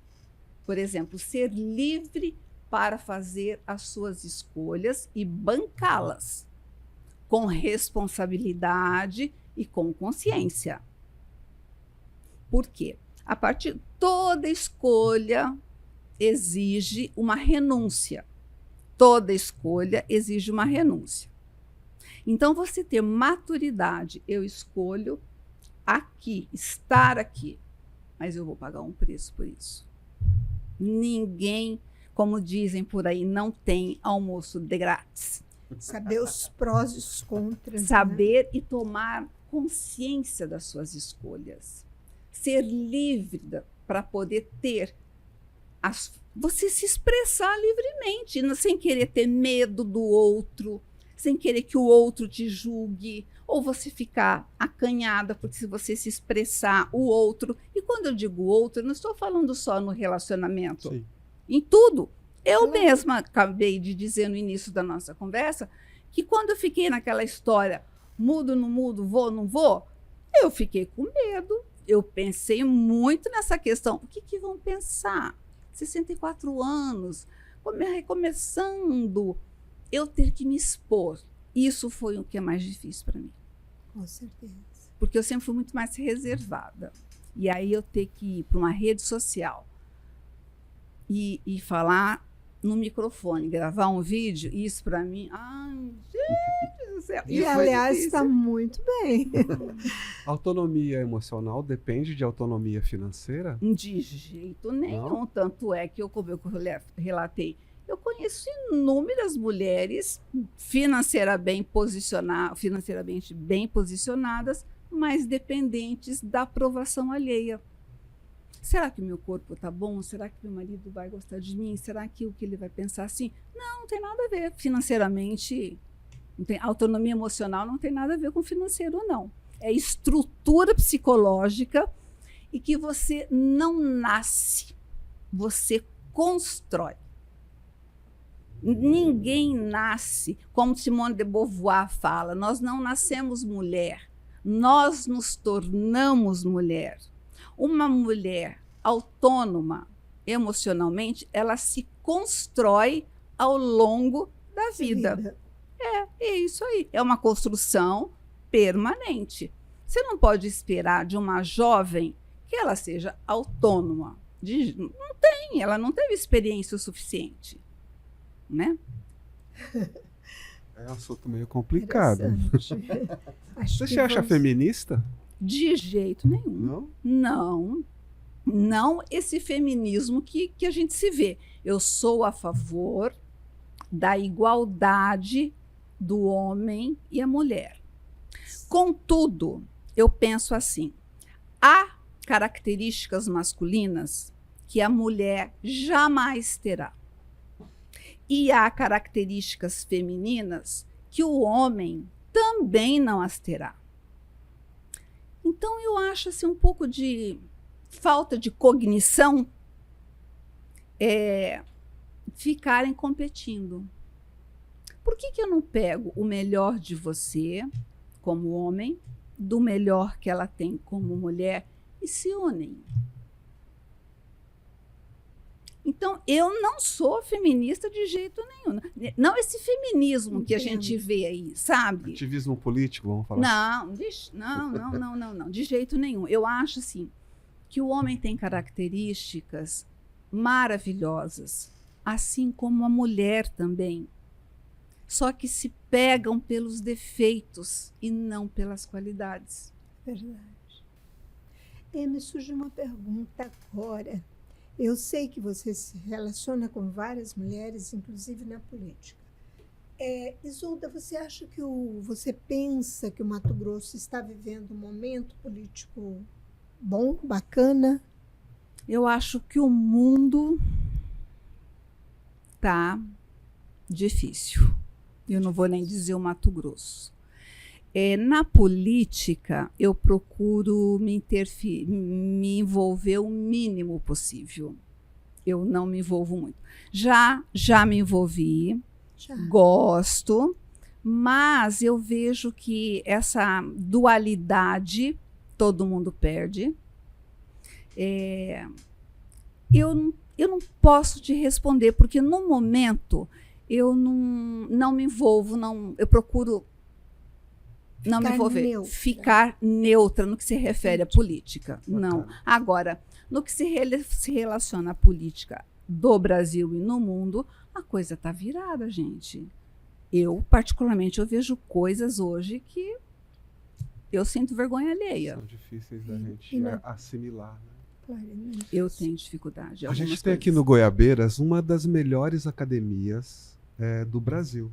Por exemplo, ser livre para fazer as suas escolhas e bancá-las com responsabilidade e com consciência. Por quê? Toda escolha exige uma renúncia. Toda escolha exige uma renúncia. Então, você ter maturidade, eu escolho aqui, estar aqui, mas eu vou pagar um preço por isso. Ninguém, como dizem por aí, não tem almoço de grátis. Saber os prós e os contras. Saber e tomar consciência das suas escolhas. Ser livre para poder ter você se expressar livremente, sem querer ter medo do outro, sem querer que o outro te julgue, ou você ficar acanhada, porque se você se expressar o outro, e quando eu digo outro, eu não estou falando só no relacionamento, Sim. em tudo. Eu mesma acabei de dizer no início da nossa conversa que quando eu fiquei naquela história, mudo, não mudo, vou, não vou, eu fiquei com medo. Eu pensei muito nessa questão. O que vão pensar? 64 anos, recomeçando, eu ter que me expor. Isso foi o que é mais difícil para mim. Com certeza. Porque eu sempre fui muito mais reservada. E aí eu ter que ir para uma rede social e falar no microfone, gravar um vídeo, isso para mim, ai, gente do céu. E, aliás, está muito bem. Autonomia emocional depende de autonomia financeira? De jeito nenhum. Não? Tanto é que, como eu relatei, eu conheço inúmeras mulheres financeiramente bem posicionadas, mas dependentes da aprovação alheia. Será que o meu corpo está bom? Será que meu marido vai gostar de mim? Será que o que ele vai pensar assim? Não tem nada a ver. Financeiramente, autonomia emocional não tem nada a ver com financeiro, não. É estrutura psicológica e que você não nasce, você constrói. Ninguém nasce, como Simone de Beauvoir fala, nós não nascemos mulher, nós nos tornamos mulher. Uma mulher autônoma emocionalmente, ela se constrói ao longo da vida. É isso aí. É uma construção permanente. Você não pode esperar de uma jovem que ela seja autônoma. Não tem, ela não teve experiência o suficiente. Né? É um assunto meio complicado. Você se acha vamos... feminista? De jeito nenhum. Não? Não esse feminismo que a gente se vê. Eu sou a favor da igualdade do homem e a mulher. Contudo, eu penso assim, há características masculinas que a mulher jamais terá. E há características femininas que o homem também não as terá. Então, eu acho assim, um pouco de falta de cognição ficarem competindo. Por que eu não pego o melhor de você, como homem, do melhor que ela tem como mulher, e se unem? Então, eu não sou feminista de jeito nenhum. Não esse feminismo que a gente vê aí, sabe? Ativismo político, vamos falar. Não, de jeito nenhum. Eu acho, assim, que o homem tem características maravilhosas, assim como a mulher também. Só que se pegam pelos defeitos e não pelas qualidades. Verdade. Me surge uma pergunta agora. Eu sei que você se relaciona com várias mulheres, inclusive na política. Isolda, você acha que você pensa que o Mato Grosso está vivendo um momento político bom, bacana? Eu acho que o mundo está difícil. Eu não vou nem dizer o Mato Grosso. Na política, eu procuro me envolver o mínimo possível. Eu não me envolvo muito. Já me envolvi, gosto, mas eu vejo que essa dualidade todo mundo perde. Eu não posso te responder, porque no momento eu não me envolvo, eu procuro não me envolver, ficar neutra no que se refere à política. Não. Agora, no que se relaciona à política do Brasil e no mundo, a coisa está virada, gente. Eu, particularmente, eu vejo coisas hoje que eu sinto vergonha alheia. São difíceis da gente E não- assimilar, né? Claramente. Eu tenho dificuldade. A gente tem aqui no Goiabeiras uma das melhores academias do Brasil.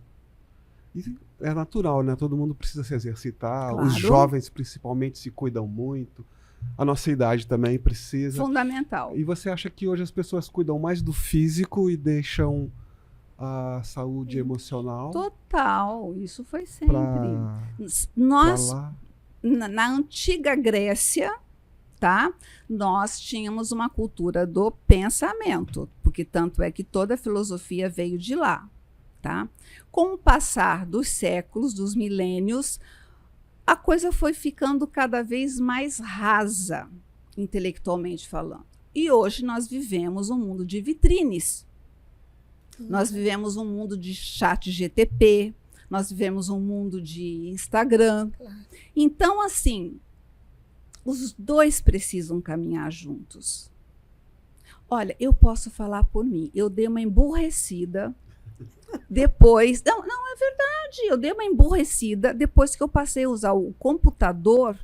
E é natural, né? Todo mundo precisa se exercitar, Claro. os jovens principalmente se cuidam muito, a nossa idade também precisa. Fundamental. E você acha que hoje as pessoas cuidam mais do físico e deixam a saúde emocional Total, isso foi sempre. para Nós, lá? na antiga Grécia, tá? Nós tínhamos uma cultura do pensamento, porque tanto é que toda a filosofia veio de lá, tá? Com o passar dos séculos, dos milênios, a coisa foi ficando cada vez mais rasa, intelectualmente falando. E hoje nós vivemos um mundo de vitrines. Nós vivemos um mundo de chat GTP, nós vivemos um mundo de Instagram. Claro. Então, assim, os dois precisam caminhar juntos. Olha, eu posso falar por mim. Eu dei uma emburrecida depois. Não, é verdade. Eu dei uma emburrecida depois que eu passei a usar o computador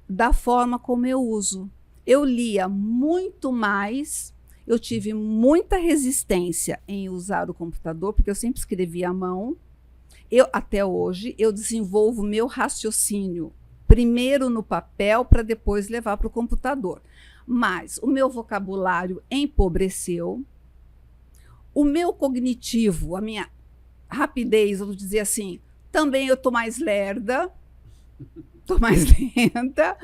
da forma como eu uso. Eu lia muito mais. Eu tive muita resistência em usar o computador, porque eu sempre escrevia à mão. Até hoje, eu desenvolvo meu raciocínio primeiro no papel para depois levar para o computador. Mas o meu vocabulário empobreceu, o meu cognitivo, a minha rapidez, vamos dizer assim, também eu estou mais lerda, estou mais lenta,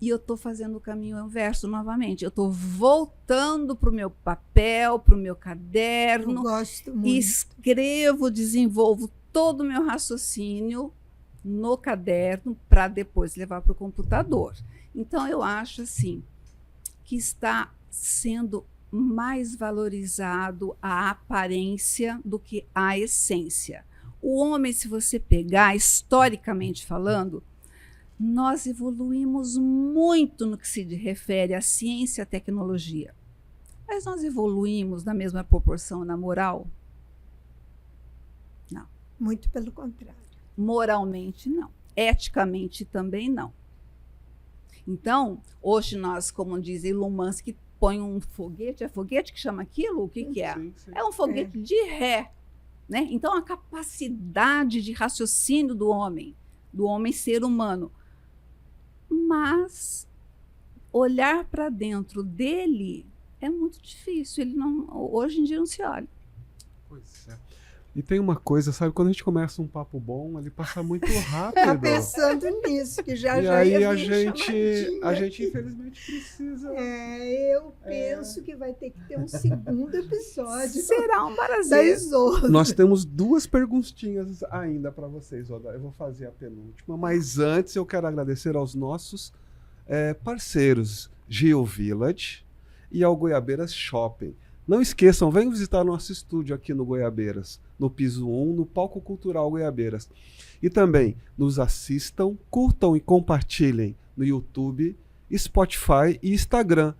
e eu estou fazendo o caminho inverso novamente. Eu estou voltando para o meu papel, para o meu Eu caderno, gosto muito. escrevo, desenvolvo todo o meu raciocínio no caderno para depois levar para o computador. Então, eu acho assim que está sendo mais valorizado a aparência do que a essência. O homem, se você pegar, historicamente falando, nós evoluímos muito no que se refere à ciência e à tecnologia. Mas nós evoluímos na mesma proporção na moral? Não. Muito pelo contrário. Moralmente, não. Eticamente, também não. Então, hoje nós, como diz Elon Musk, põe um foguete, é foguete que chama aquilo? O que é? Sim, sim. É um foguete de ré, né? Então, a capacidade de raciocínio do homem ser humano, mas olhar para dentro dele é muito difícil. Ele não, hoje em dia não se olha. Pois é. E tem uma coisa, sabe, quando a gente começa um papo bom, ele passa muito Tá rápido. pensando nisso, que já E já aí ia a vir gente chamadinha. infelizmente precisa. Eu penso que vai ter que ter um segundo episódio Será um da prazer. Isolda. Nós temos duas perguntinhas ainda para vocês, Oda. Eu vou fazer a penúltima, mas antes eu quero agradecer aos nossos parceiros, Geo Village e ao Goiabeiras Shopping. Não esqueçam, venham visitar nosso estúdio aqui no Goiabeiras, no piso 1, no Palco Cultural Goiabeiras. E também nos assistam, curtam e compartilhem no YouTube, Spotify e Instagram,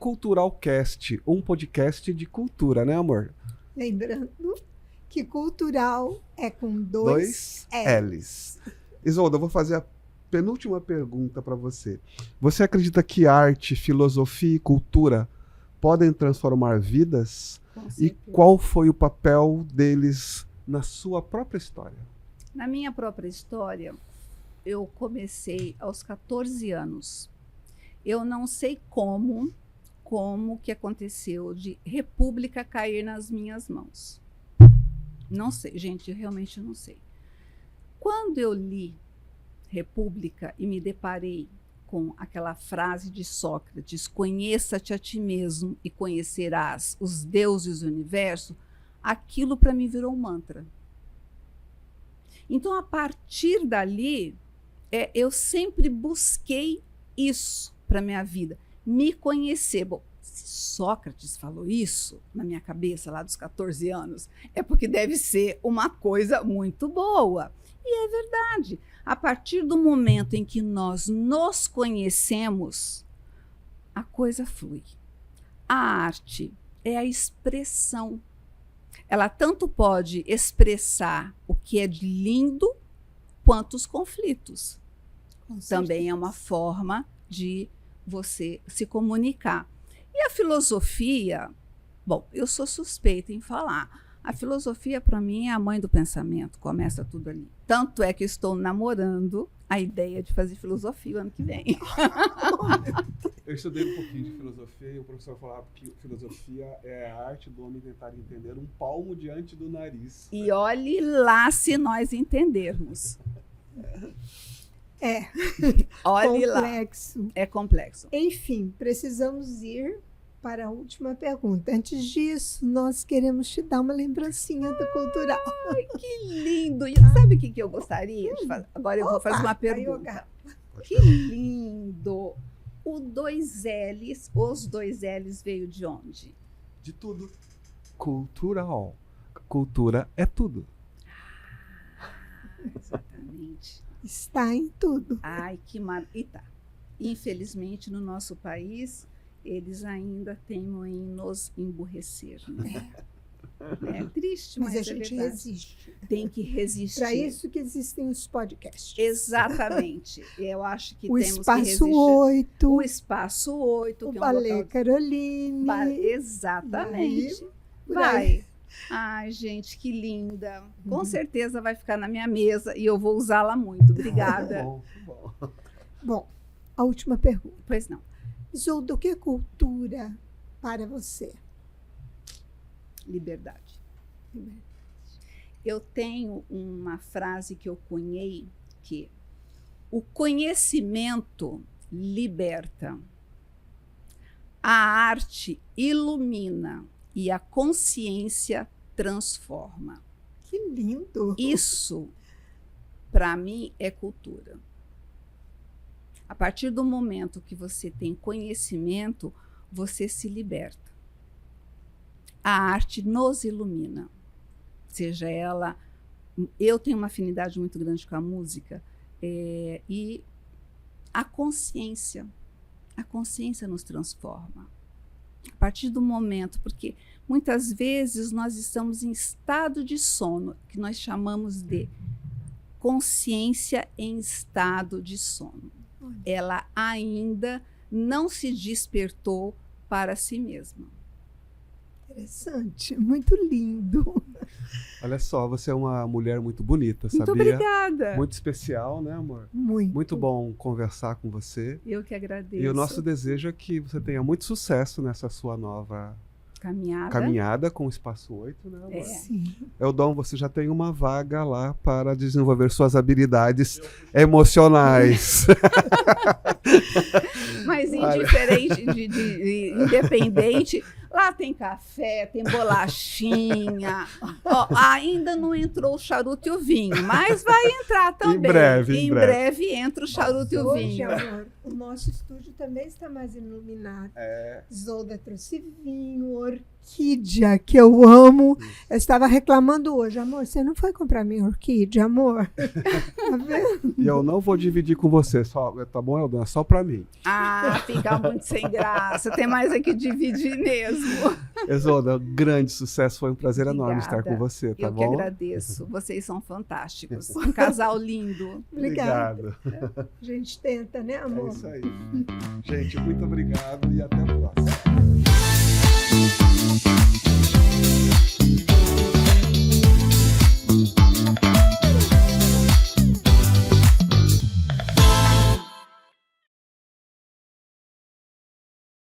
@culturalcast, um podcast de cultura, né, amor? Lembrando que cultural é com Dois L's. Isolda, eu vou fazer a penúltima pergunta para você. Você acredita que arte, filosofia e cultura podem transformar vidas? Com E certeza. qual foi o papel deles na sua própria história? Na minha própria história, eu comecei aos 14 anos. Eu não sei como que aconteceu de República cair nas minhas mãos. Não sei, gente, eu realmente não sei. Quando eu li República e me deparei com aquela frase de Sócrates, conheça-te a ti mesmo e conhecerás os deuses do universo, aquilo para mim virou um mantra. Então, a partir dali, eu sempre busquei isso para a minha vida, me conhecer. Bom, se Sócrates falou isso na minha cabeça lá dos 14 anos, é porque deve ser uma coisa muito boa. E é verdade. A partir do momento em que nós nos conhecemos, a coisa flui. A arte é a expressão. Ela tanto pode expressar o que é de lindo quanto os conflitos. Com Também é certeza. uma forma de você se comunicar. E a filosofia, bom, eu sou suspeita em falar. A filosofia, para mim, é a mãe do pensamento, começa tudo ali. Tanto é que eu estou namorando a ideia de fazer filosofia o ano que vem. Eu estudei um pouquinho de filosofia e o professor falava que filosofia é a arte do homem tentar entender um palmo diante do nariz. E olhe lá se nós entendermos. É Olhe lá. complexo. É complexo. Enfim, precisamos ir para a última pergunta. Antes disso, nós queremos te dar uma lembrancinha do cultural. Que lindo! E sabe o que eu gostaria de fazer? Agora eu vou fazer uma pergunta. Que lindo! O 2Ls, os 2Ls veio de onde? De tudo. Cultural. Cultura é tudo. Exatamente. Está em tudo. Ai, que maravilha. Infelizmente, no nosso país, eles ainda temem em nos emburrecer. Né? É triste, Mas mas a gente é verdade. resiste. Tem que resistir. Para isso que existem os podcasts. Exatamente. Eu acho que O temos que Espaço resistir. 8, O Espaço 8, o que é um Balé local... Caroline. Exatamente. por aí. Vai. Ai, gente, que linda. Com certeza vai ficar na minha mesa e eu vou usá-la muito. Obrigada. Bom, bom. Bom, a última pergunta. Pois não. Isolda, o que é cultura para você? Liberdade. Eu tenho uma frase que eu cunhei que o conhecimento liberta, a arte ilumina e a consciência transforma. Que lindo! Isso, para mim, é cultura. A partir do momento que você tem conhecimento, você se liberta. A arte nos ilumina. Seja ela... Eu tenho uma afinidade muito grande com a música e a consciência nos transforma. A partir do momento, porque muitas vezes nós estamos em estado de sono, que nós chamamos de consciência em estado de sono. Ela ainda não se despertou para si mesma. Interessante, muito lindo. Olha só, você é uma mulher muito bonita, Muito sabia? obrigada. Muito especial, né, amor? Muito. Muito bom conversar com você. Eu que agradeço. E o nosso desejo é que você tenha muito sucesso nessa sua nova caminhada com o Espaço 8, né, amor? Sim. Eldon, você já tem uma vaga lá para desenvolver suas habilidades emocionais. Mas indiferente, independente, lá tem café, tem bolachinha. Ó, ainda não entrou o charuto e o vinho, mas vai entrar também. Em breve entra o charuto e o Hoje, vinho. amor, o nosso estúdio também está mais iluminado. Isolda trouxe vinho, orquídea, que eu amo. Eu estava reclamando hoje, amor, você não foi comprar minha orquídea, amor? Tá vendo? E eu não vou dividir com você, só, tá bom, Eldon? É só para mim. Ah, fica muito sem graça. Tem mais é que dividir mesmo. Isolda, grande sucesso. Foi um prazer enorme Obrigada. estar com você, tá Eu bom? que agradeço. Vocês são fantásticos. Um casal lindo. Obrigada. Obrigado. A gente tenta, né, amor? É isso aí. Gente, muito obrigado e até a próxima.